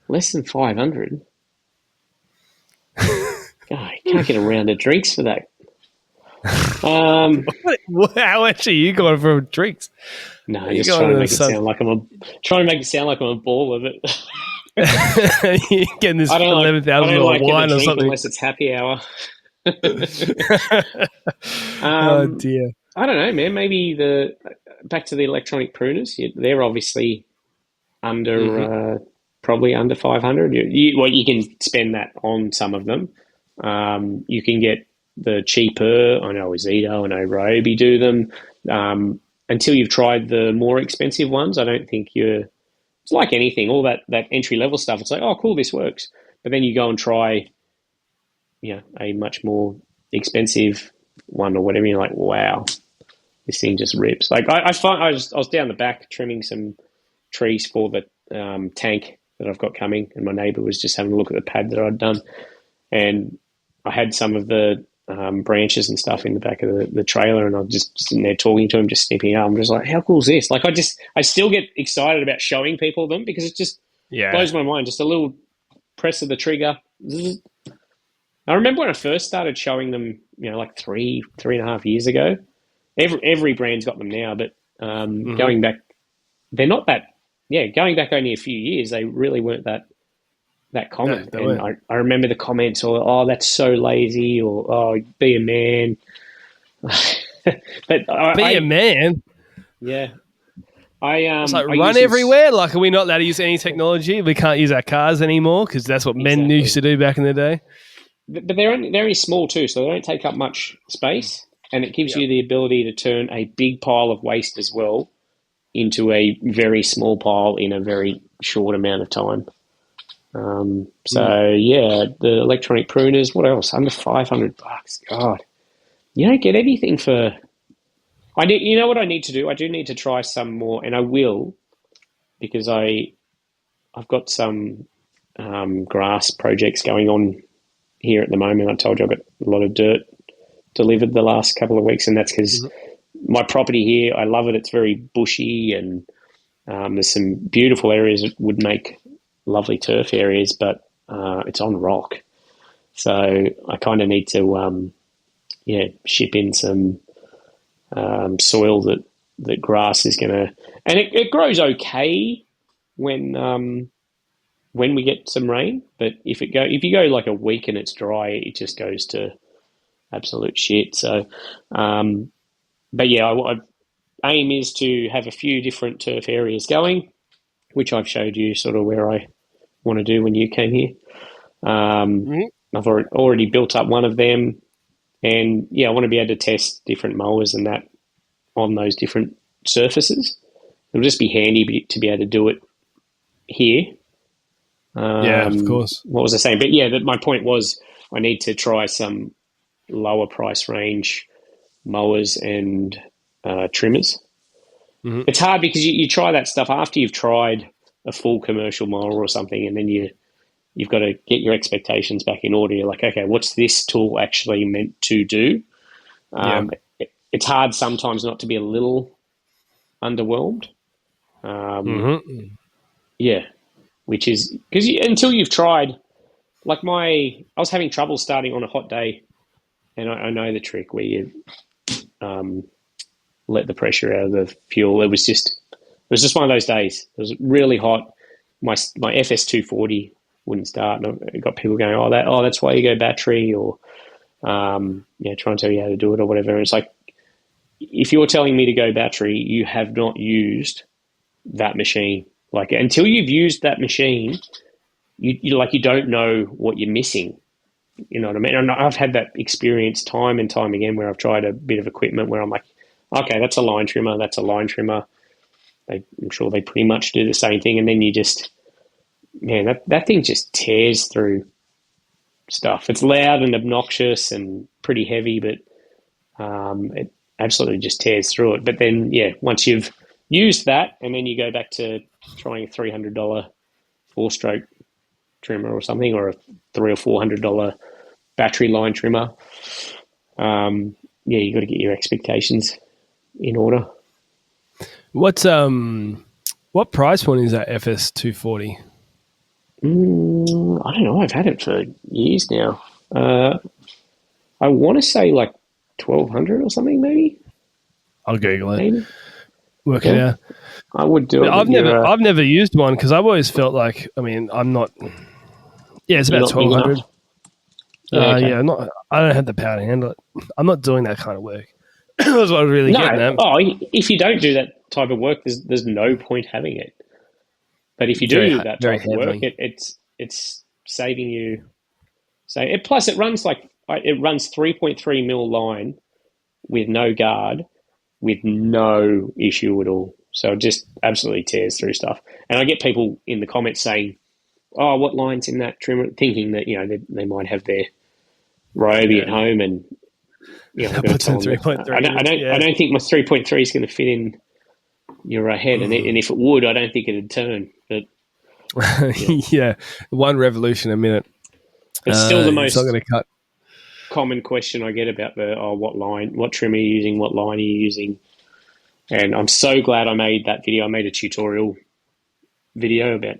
Less than 500? Oh, you can't get a round of drinks for that. How much are you going for drinks? No, You just going trying to to the make it sun? sound like I'm a ball of it. You're getting this I don't like $11,000 getting a wine or drink something. unless it's happy hour. Oh dear. I don't know, man. Maybe back to the electronic pruners. They're obviously under probably under 500. You can spend that on some of them. You can get the cheaper. I know Zito, I know Ryobi do them. Until you've tried the more expensive ones, I don't think you're. It's like anything, all that entry level stuff. It's like, oh, cool, this works. But then you go and try, a much more expensive one or whatever. You're like, wow, this thing just rips. Like I was down the back trimming some trees for the tank that I've got coming, and my neighbour was just having a look at the pad that I'd done, and I had some of the branches and stuff in the back of the trailer, and I'm just sitting there talking to him, just snipping up. I'm just like, how cool is this? Like, I still get excited about showing people them because it just blows my mind. Just a little press of the trigger. I remember when I first started showing them, like three and a half years ago. Every brand's got them now, but going back, they're not that. Yeah, going back only a few years, they really weren't that common. No, and I remember the comments, or "Oh, that's so lazy," or "Oh, be a man." But be a man. Yeah, I It's like I run use them. everywhere. Like, are we not allowed to use any technology? We can't use our cars anymore because that's what men used to do back in the day. But they're only small too, so they don't take up much space, and it gives you the ability to turn a big pile of waste as well into a very small pile in a very short amount of time. The electronic pruners. What else? Under $500. God, you don't get anything for. You know what I need to do? I do need to try some more, and I will, because I've got some grass projects going on here at the moment. I told you I've got a lot of dirt delivered the last couple of weeks, and that's because my property here, I love it. It's very bushy, and there's some beautiful areas that would make lovely turf areas, but it's on rock. So I kind of need to, ship in some soil that grass is going to, and it grows okay when we get some rain. But if you go like a week and it's dry, it just goes to absolute shit. So, but yeah, I aim is to have a few different turf areas going, which I've showed you sort of where I want to do when you came here. I've already built up one of them, and I want to be able to test different mowers and that on those different surfaces. It'll just be handy to be able to do it here. Of course. What was I saying? But yeah, my point was I need to try some lower price range mowers and trimmers. It's hard because you try that stuff after you've tried a full commercial mower or something, and then you've got to get your expectations back in order. You're like, okay, what's this tool actually meant to do? It's hard sometimes not to be a little underwhelmed. Yeah, which is because until you've tried, like I was having trouble starting on a hot day, and I know the trick where you let the pressure out of the fuel. It was just one of those days. It was really hot. My FS240 wouldn't start, and I got people going, that's why you go battery, or try and tell you how to do it or whatever. And it's like, if you're telling me to go battery, you have not used that machine. Like, until you've used that machine, you don't know what you're missing. You know what I mean? And I've had that experience time and time again where I've tried a bit of equipment where I'm like, okay, that's a line trimmer, that's a line trimmer. I'm sure they pretty much do the same thing, and then you just, man, that thing just tears through stuff. It's loud and obnoxious and pretty heavy, but it absolutely just tears through it. But then, once you've used that, and then you go back to trying a $300 four-stroke trimmer or something, or a $300 or $400 battery line trimmer, you got to get your expectations in order. What price point is that FS240? I don't know. I've had it for years now. Uh, I want to say like 1,200 or something, maybe. I'll Google it. Maybe. Work it Yeah, out. I would do it. I've But I've never used one because I've always felt like, I mean, I'm not. Yeah, it's you're about not big 1,200. enough. Yeah, okay. Yeah, not. I don't have the power to handle it. I'm not doing that kind of work. That's what I was really No, getting at. if you don't do that type of work, there's no point having it. But if you do that Very type of work, handling. it's saving you. Plus it runs 3.3 mil line with no guard, with no issue at all. So it just absolutely tears through stuff. And I get people in the comments saying, "Oh, what line's in that trimmer?" Thinking that they might have their Ryobi at home, and I'm going to Puts tell in them that 3.3. I don't think my 3.3 is going to fit in your head, and if it would, I don't think it'd turn. But Yeah, one revolution a minute. it's still the It's not most going to cut. common question I get about what trim are you using, what line are you using, and I'm so glad I made that video. I made a tutorial video about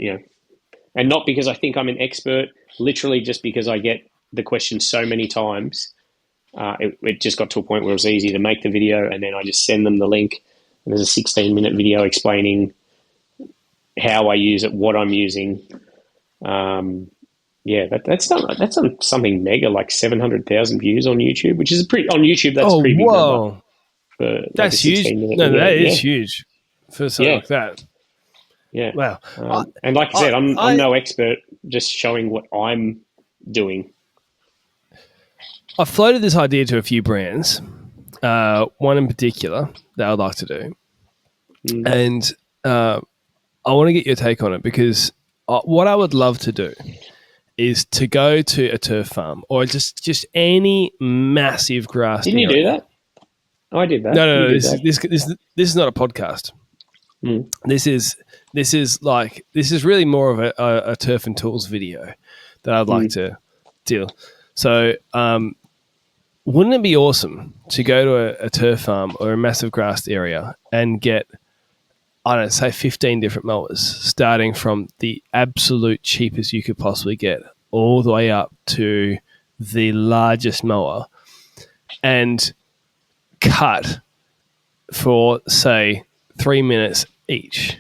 and not because I think I'm an expert, literally just because I get the question so many times. It just got to a point where it was easy to make the video, and then I just send them the link. And there's a 16-minute video explaining how I use it, what I'm using. That's done something mega, like 700,000 views on YouTube, which is on YouTube. That's a pretty big number for like That's a huge. 16-minute No, video. that is huge for something like that. Yeah. Wow. And like I said, I'm no expert, just showing what I'm doing. I floated this idea to a few brands, one in particular that I'd like to do. And I want to get your take on it because what I would love to do is to go to a turf farm or just any massive grass Didn't you area. do that? Oh, I did that. No. This is not a podcast. Mm. This is really more of a turf and tools video that I'd like to deal. So, wouldn't it be awesome to go to a turf farm or a massive grassed area and get, I don't know, say 15 different mowers, starting from the absolute cheapest you could possibly get all the way up to the largest mower, and cut for, say, 3 minutes each.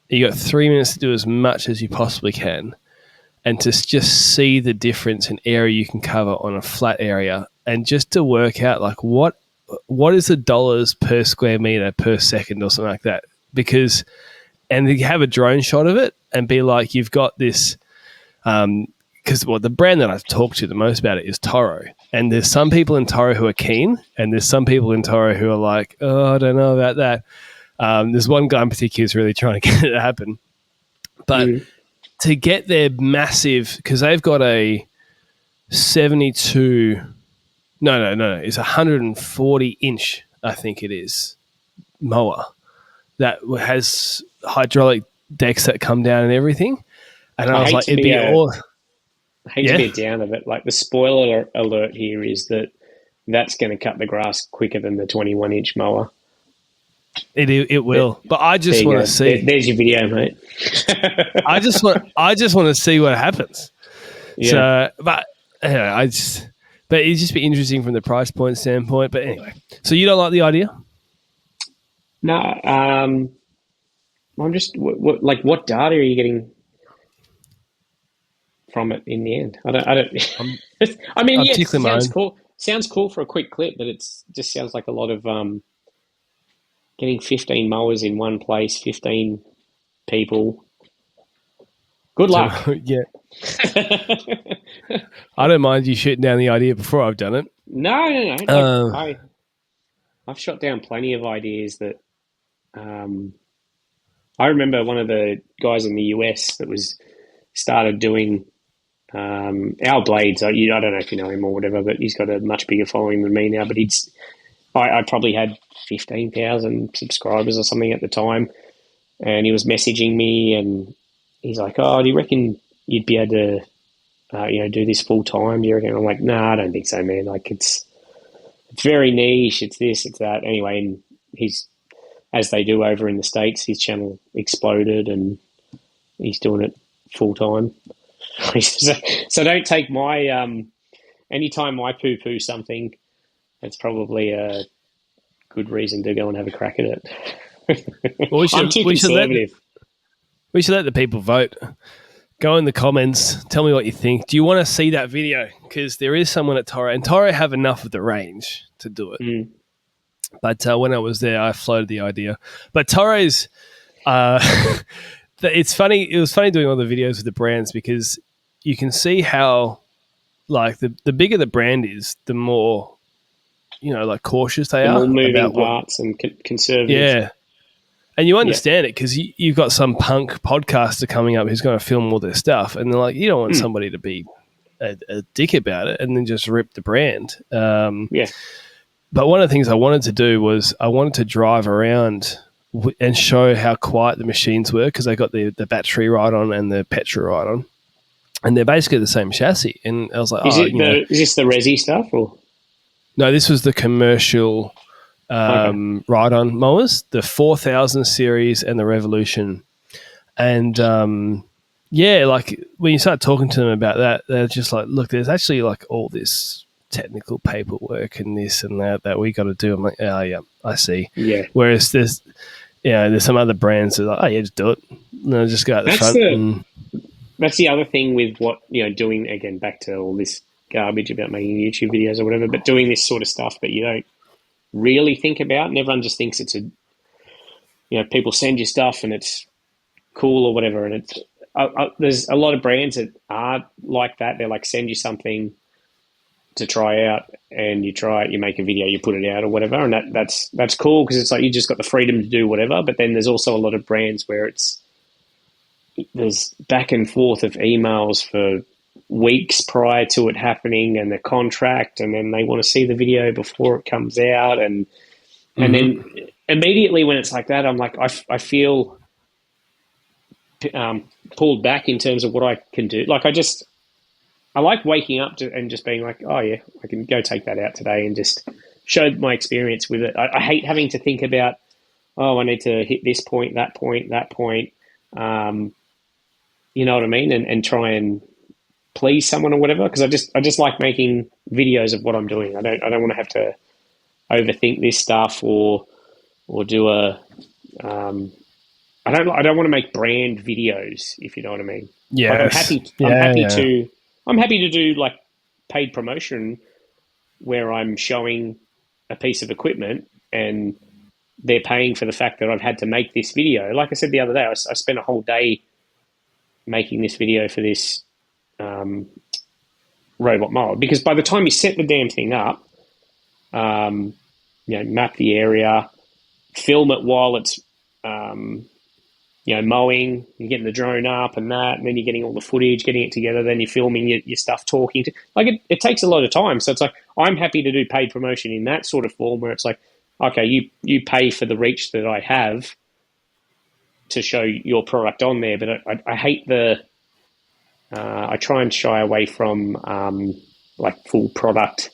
You got 3 minutes to do as much as you possibly can, and to just see the difference in area you can cover on a flat area, and just to work out like what is the dollars per square meter per second or something like that. Because, and you have a drone shot of it and be like, you've got this, because the brand that I've talked to the most about it is Toro. And there's some people in Toro who are keen, and there's some people in Toro who are like, oh, I don't know about that. There's one guy in particular who's really trying to get it to happen. But to get their massive, because they've got a 72, no, it's 140 inch, I think it is, mower that has hydraulic decks that come down and everything. And I was like, it'd be all. I hate to be a downer, but like the spoiler alert here is that's going to cut the grass quicker than the 21-inch mower. It will, but I just want to see. There's your video, mate. I just want to see what happens. Yeah. So, but anyway, but it'd just be interesting from the price point standpoint. But anyway, so you don't like the idea? No, I'm just what data are you getting from it in the end? I don't. I mean, yeah, it sounds cool. Sounds cool for a quick clip, but it just sounds like a lot of getting 15 mowers in one place, 15 people. Good luck. So, yeah. I don't mind you shooting down the idea before I've done it. No. I've shot down plenty of ideas that. I remember one of the guys in the US that started doing our blades. I don't know if you know him or whatever, but he's got a much bigger following than me now. But I probably had 15,000 subscribers or something at the time, and he was messaging me, and he's like, "Oh, do you reckon you'd be able to, do this full time? Do you reckon?" I'm like, "Nah, I don't think so, man. Like it's very niche. It's this, it's that." Anyway, and he's, as they do over in the States, his channel exploded, and he's doing it full time. So don't take my anytime I poo-poo something, it's probably a good reason to go and have a crack at it. Well, I'm too conservative. we should let the people vote. Go in the comments. Tell me what you think. Do you want to see that video? Because there is someone at Toro, and Toro have enough of the range to do it. Mm. But when I was there, I floated the idea. But Toro's, it's funny. It was funny doing all the videos with the brands because you can see how, like, the bigger the brand is, the more, like cautious they The are more moving about parts and conservative. Yeah. And you understand it because you've got some punk podcaster coming up who's going to film all their stuff, and they're like, you don't want somebody to be a dick about it and then just rip the brand. But one of the things I wanted to do was I wanted to drive around and show how quiet the machines were because they got the battery right on and the Petrol right on, and they're basically the same chassis. And I was like, is this the resi stuff or? No, this was the commercial ride-on mowers, the 4000 series and the Revolution. And, like when you start talking to them about that, they're just like, look, there's actually like all this technical paperwork and this and that we got to do. I'm like, oh, yeah, I see. Yeah. Whereas there's some other brands that are like, oh, yeah, just do it. No, just go out the front. That's the other thing with what, doing, again, back to all this garbage about making YouTube videos or whatever, but doing this sort of stuff that you don't really think about, and everyone just thinks it's people send you stuff and it's cool or whatever, and it's there's a lot of brands that are like that. They're like, send you something to try out, and you try it, you make a video, you put it out or whatever, and that's cool because it's like you just got the freedom to do whatever. But then there's also a lot of brands where there's back and forth of emails for weeks prior to it happening and the contract, and then they want to see the video before it comes out, and then immediately when it's like that, I'm like, I feel pulled back in terms of what I can do. Like I like waking up and just being like, oh yeah, I can go take that out today and just show my experience with it. I hate having to think about, oh, I need to hit this point, that point, that point. You know what I mean? And try and please someone or whatever, because I just like making videos of what I'm doing. I don't want to have to overthink this stuff or do a I don't want to make brand videos, if you know what I mean. Yeah, like I'm happy to do like paid promotion where I'm showing a piece of equipment and they're paying for the fact that I've had to make this video. Like I said the other day, I spent a whole day making this video for this robot mower, because by the time you set the damn thing up, map the area, film it while it's mowing, you're getting the drone up and that, and then you're getting all the footage, getting it together, then you're filming your stuff, talking to, like it takes a lot of time. So it's like, I'm happy to do paid promotion in that sort of form where it's like, okay, you pay for the reach that I have to show your product on there. But I hate I try and shy away from like full product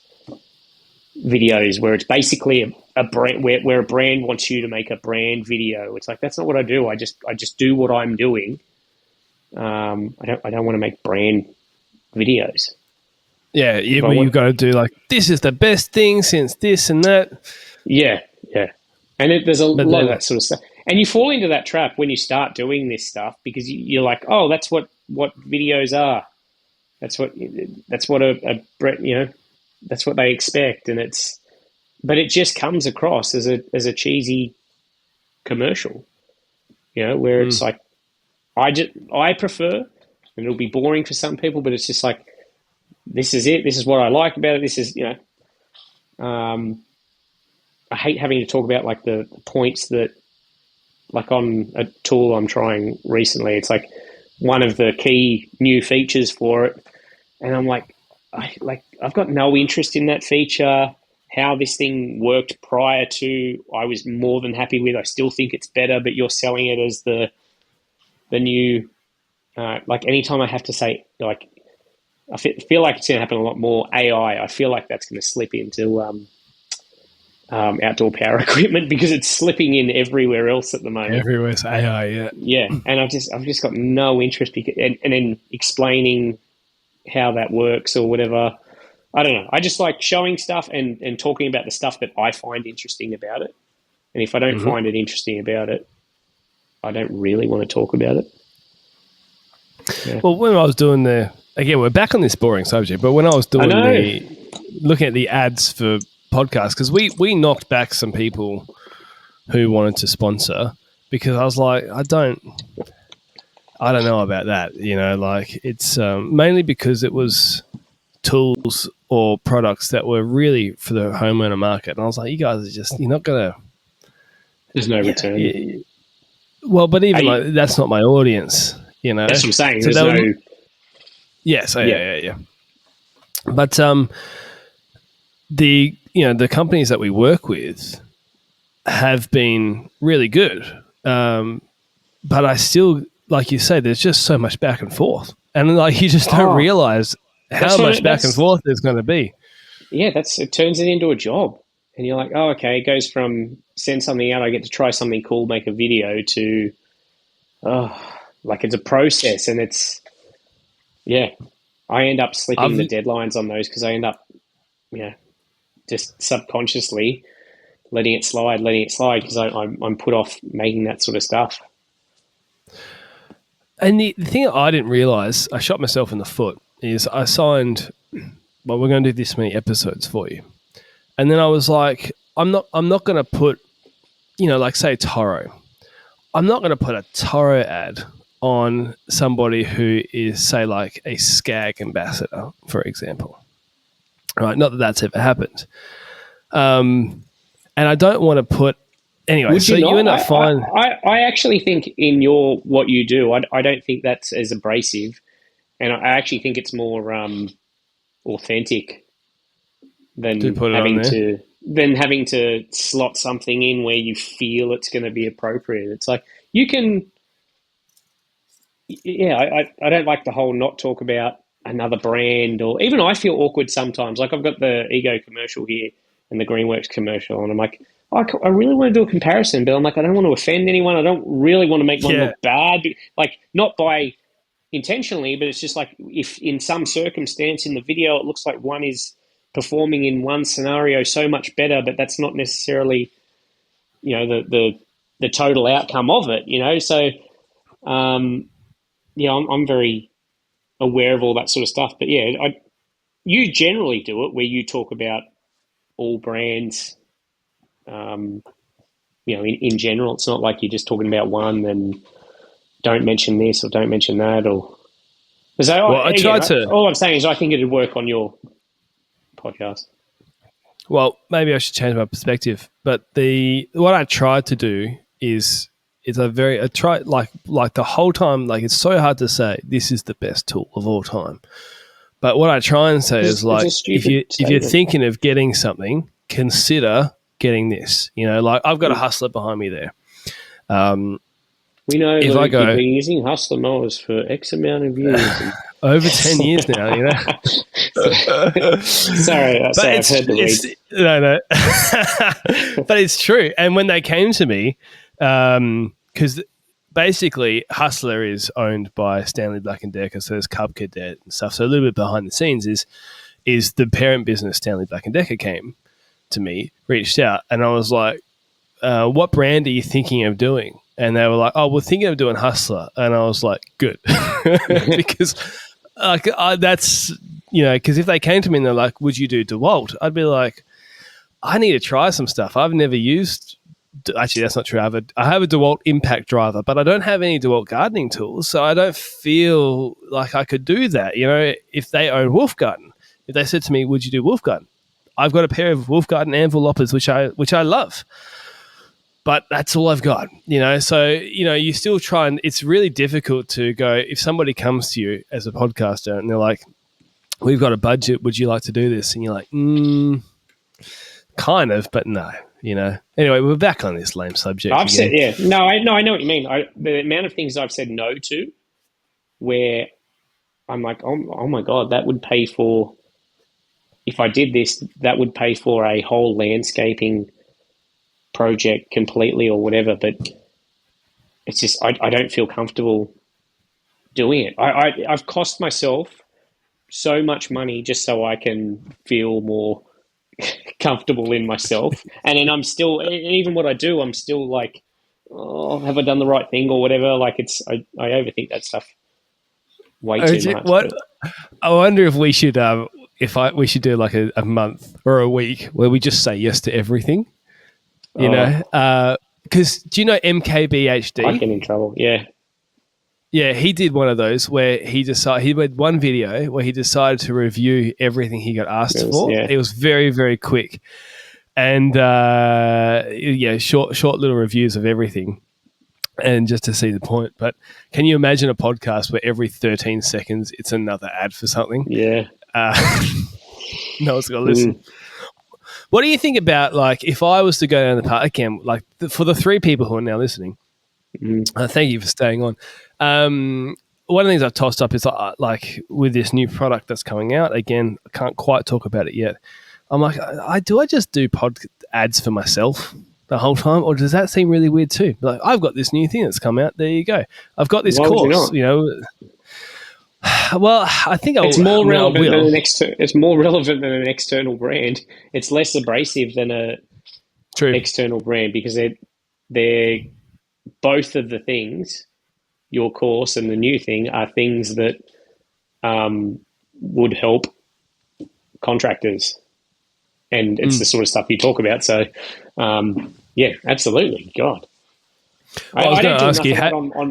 videos where it's basically a brand where a brand wants you to make a brand video. It's like, that's not what I do. I just do what I'm doing. I don't want to make brand videos. Yeah, you've got to do like, this is the best thing since this and that. Yeah. And there's a lot of that sort of stuff. And you fall into that trap when you start doing this stuff because you're like, oh, that's what videos are. That's what that's what they expect, and but it just comes across as a cheesy commercial, where it's like, I prefer, and it'll be boring for some people, but it's just like, this is it. This is what I like about it. This is, I hate having to talk about like the points that, like on a tool I'm trying recently, it's like one of the key new features for it. And I'm like, I've got no interest in that feature. How this thing worked prior to, I was more than happy with. I still think it's better, but you're selling it as the new, like anytime I have to say, like, I feel like it's going to happen a lot more. AI, I feel like that's going to slip into outdoor power equipment because it's slipping in everywhere else at the moment. Everywhere's AI, yeah. Yeah, and I've just got no interest and then explaining how that works or whatever. I don't know. I just like showing stuff and talking about the stuff that I find interesting about it. And if I don't find it interesting about it, I don't really want to talk about it. Yeah. Well, when I was doing again, we're back on this boring subject, but when I was doing looking at the ads for podcasts, because we knocked back some people who wanted to sponsor because I was like, I don't know about that, like it's mainly because it was tools or products that were really for the homeowner market. And I was like, you guys are just, you're not going to. There's no return. Well, but even that's not my audience, That's what I'm saying. So There's no. Yes. Yeah. But the companies that we work with have been really good. But I still, like you say, there's just so much back and forth. And like you just don't realize how much back and forth there's going to be. Yeah, it turns it into a job. And you're like, oh, okay, it goes from send something out, I get to try something cool, make a video, to, like it's a process. And it's, I end up slipping the deadlines on those because I end up, just subconsciously letting it slide because I'm put off making that sort of stuff. And the thing I didn't realize, I shot myself in the foot, is I signed, well, we're going to do this many episodes for you. And then I was like, I'm not going to put, like say Toro. I'm not going to put a Toro ad on somebody who is, say, like a SCAG ambassador, for example. Right? Not that that's ever happened. And I don't want to put, anyway, so you end up finding... I actually think in what you do, I don't think that's as abrasive. And I actually think it's more authentic than having to slot something in where you feel it's going to be appropriate. It's like you can, I don't like the whole not talk about another brand, or even I feel awkward sometimes. Like I've got the Ego commercial here and the Greenworks commercial, and I'm like, I really want to do a comparison, but I'm like, I don't want to offend anyone. I don't really want to make one look bad, like not by intentionally, but it's just like if in some circumstance in the video it looks like one is performing in one scenario so much better, but that's not necessarily, the total outcome of it, So, I'm very aware of all that sort of stuff. But you generally do it where you talk about all brands, in general. It's not like you're just talking about one and don't mention this or don't mention that, or. All I'm saying is I think it'd work on your podcast. Well, maybe I should change my perspective. But what I tried to do is I try like the whole time, like it's so hard to say this is the best tool of all time. But what I try and say is like if you're thinking of getting something, consider getting this. Like I've got a Hustler behind me there. We know if you've been using Hustler mowers for X amount of years. Over 10 years now, Sorry, I've heard the read. No. But it's true. And when they came to me, because basically Hustler is owned by Stanley Black & Decker, so there's Cub Cadet and stuff. So a little bit behind the scenes is the parent business Stanley Black & Decker came to me, reached out, and I was like, what brand are you thinking of doing? And they were like, oh, we're thinking of doing Hustler. And I was like, good. Because that's, because if they came to me and they're like, would you do DeWalt? I'd be like, I need to try some stuff. I've never used, actually, that's not true. I have a DeWalt impact driver, but I don't have any DeWalt gardening tools. So I don't feel like I could do that. If they own Wolf Garden, if they said to me, would you do Wolf Garden? I've got a pair of Wolf Garden anvil loppers, which I love. But that's all I've got, So, you still try, and it's really difficult to go, if somebody comes to you as a podcaster and they're like, we've got a budget, would you like to do this? And you're like, kind of, but no, Anyway, we're back on this lame subject. I know what you mean. The amount of things I've said no to where I'm like, oh my God, that would pay for, if I did this, that would pay for a whole landscaping project completely or whatever, but it's just I don't feel comfortable doing it. I've cost myself so much money just so I can feel more comfortable in myself. And then I'm still, even what I do, I'm still like, oh, have I done the right thing or whatever? Like I overthink that stuff way too much. What But I wonder if we should we should do like a month or a week where we just say yes to everything. You know, because do you know I MKBHD? get in trouble. Yeah. Yeah, he did one of those where he made one video where he decided to review everything he got asked for. Yeah. It was very, very quick, and short little reviews of everything, and just to see the point. But can you imagine a podcast where every 13 seconds it's another ad for something? Yeah. No one's going to listen. What do you think about, like, if I was to go down the path again, like for the 3 people who are now listening? Thank you for staying on. One of the things I've tossed up is like with this new product that's coming out. Again, I can't quite talk about it yet. I'm like, I just do pod ads for myself the whole time, or does that seem really weird too? Like, I've got this new thing that's come out. There you go. I've got this course. You know. Well, I think it's more relevant than it's more relevant than an external brand. It's less abrasive than a external brand because they're both of the things. Your course and the new thing are things that would help contractors, and it's the sort of stuff you talk about. So, yeah, absolutely. God. Well, I was going to ask you,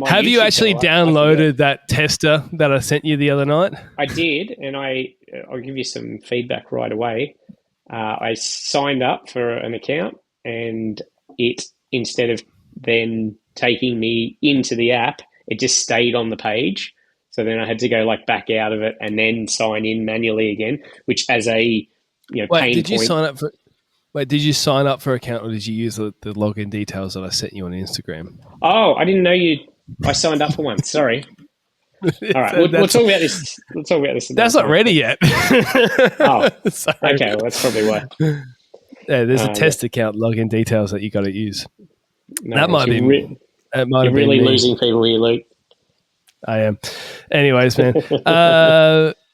have you actually downloaded that tester that I sent you the other night? I did, and I'll give you some feedback right away. I signed up for an account, and it, instead of then taking me into the app, it just stayed on the page. So then I had to go like back out of it and then sign in manually again, which as a pain point. Did you sign up for? Wait, did you sign up for an account, or did you use the login details that I sent you on Instagram? Oh, I didn't know I signed up for one. Sorry. All right, we'll talk about this. We'll talk about this. That's not ready yet. Oh, okay. Well, that's probably why. Yeah, there's a test account login details that you got to use. No, that might be. You're really losing people here, Luke. I am. Anyways, man.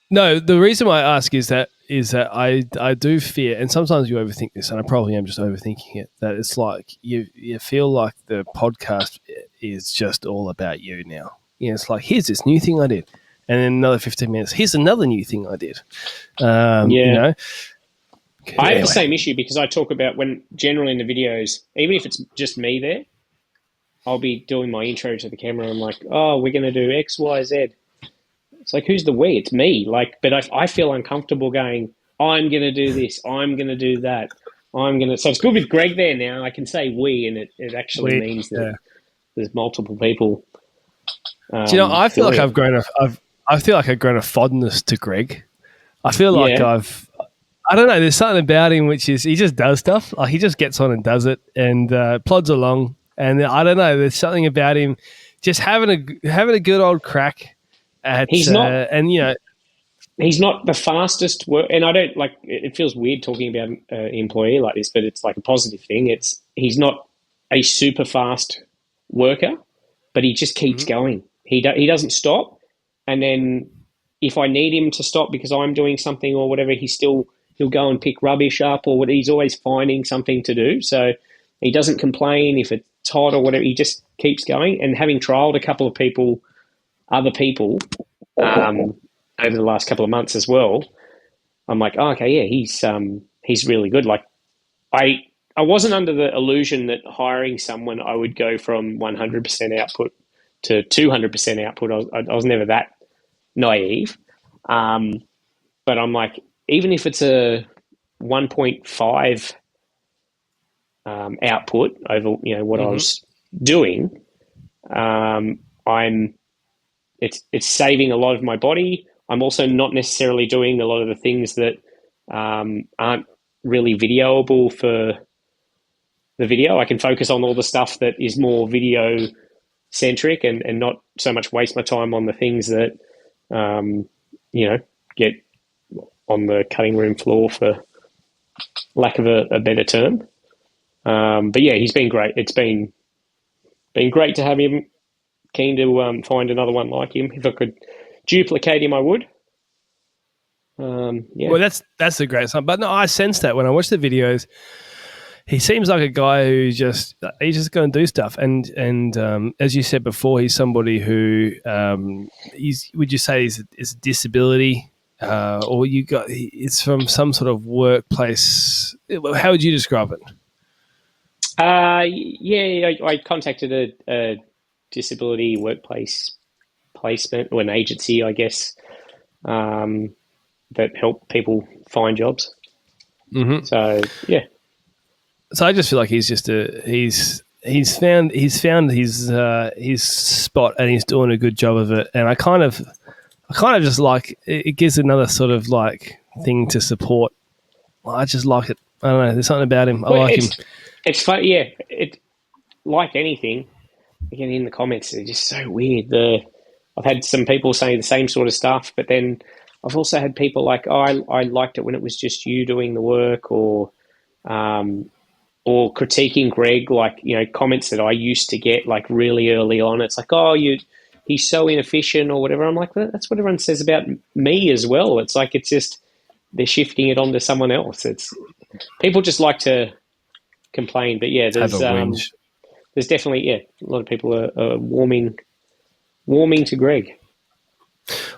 No, the reason why I ask is that I do fear, and sometimes you overthink this, and I probably am just overthinking it, that it's like you feel like the podcast is just all about you now. You know, it's like, here's this new thing I did, and then another 15 minutes, here's another new thing I did. You know? I have the same issue because I talk about when generally in the videos, even if it's just me there, I'll be doing my intro to the camera and I'm like, oh, we're going to do X, Y, Z. It's like, who's the we? It's me. Like, but I feel uncomfortable going, I'm going to do this. I'm going to do that. So it's good with Greg there now. I can say we, and it actually means that there's multiple people. Do you know, I feel like I've grown a fondness to Greg. I feel like I don't know, there's something about him which is, he just does stuff. Like, he just gets on and does it and plods along. And I don't know, there's something about him just having a good old crack at. He's not, and you know, he's not the fastest work. And I don't like. It feels weird talking about an employee like this, but it's like a positive thing. He's not a super fast worker, but he just keeps going. He doesn't stop. And then if I need him to stop because I'm doing something or whatever, he'll go and pick rubbish up or what. He's always finding something to do. So he doesn't complain if it's hot or whatever. He just keeps going. And having trialed a couple of other people over the last couple of months as well, I'm like, oh, okay, yeah, he's really good. Like, I wasn't under the illusion that hiring someone I would go from 100% output to 200% output. I was never that naive. But I'm like, even if it's a 1.5 output over what I was doing, it's saving a lot of my body. I'm also not necessarily doing a lot of the things that aren't really videoable for the video. I can focus on all the stuff that is more video centric and not so much waste my time on the things that get on the cutting room floor, for lack of a better term. But yeah, he's been great. It's been great to have him. Keen to find another one like him. If I could duplicate him, I would. Yeah. Well, that's a great song. But no, I sense that when I watch the videos. He seems like a guy who's just going to do stuff, and as you said before, he's somebody who would you say is a disability, or it's from some sort of workplace? How would you describe it? Yeah, I contacted a disability workplace placement or an agency, I guess, that help people find jobs. Mm-hmm. So yeah. So I just feel like he's just he's found his spot, and he's doing a good job of it. And I kind of just like it gives another sort of like thing to support. I just like it. I don't know. There's something about him. I like him. It's fun. Yeah, it like anything. Again, in the comments, they're just so weird. I've had some people saying the same sort of stuff, but then I've also had people like, "Oh, I liked it when it was just you doing the work," or critiquing Greg, like, comments that I used to get like really early on. It's like, "Oh, he's so inefficient," or whatever. I'm like, that's what everyone says about me as well. It's like it's just they're shifting it onto someone else. It's people just like to complain, but yeah, there's definitely a lot of people are warming to Greg.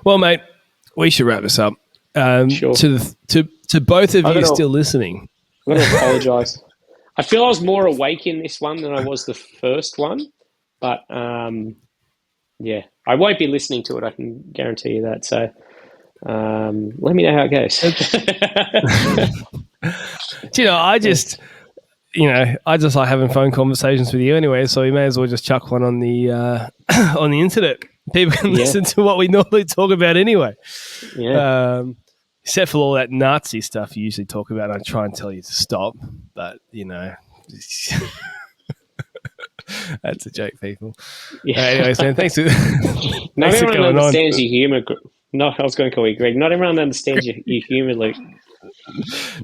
Well, mate, we should wrap this up. Sure. To both of you still listening, I'm going to apologise. I feel I was more awake in this one than I was the first one, but yeah, I won't be listening to it. I can guarantee you that. So let me know how it goes. I just like having phone conversations with you anyway. So we may as well just chuck one on the on the internet. People can listen to what we normally talk about anyway. Yeah. Except for all that Nazi stuff you usually talk about, and I try and tell you to stop. But that's a joke, people. Yeah. Anyways, man, thanks for Not everyone understands your humour. No, I was going to call you Greg. Not everyone understands your humour, Luke.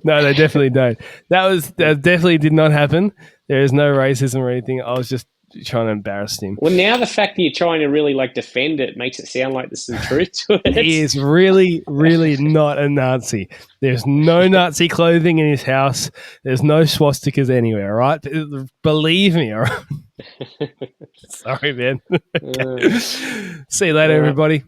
No, they definitely don't. That definitely did not happen. There is no racism or anything. I was just trying to embarrass him. Well, now the fact that you're trying to really defend it makes it sound like there's some truth to it. He is really, really not a Nazi. There's no Nazi clothing in his house. There's no swastikas anywhere, all right? Believe me, all right? Sorry, man. See you later, everybody.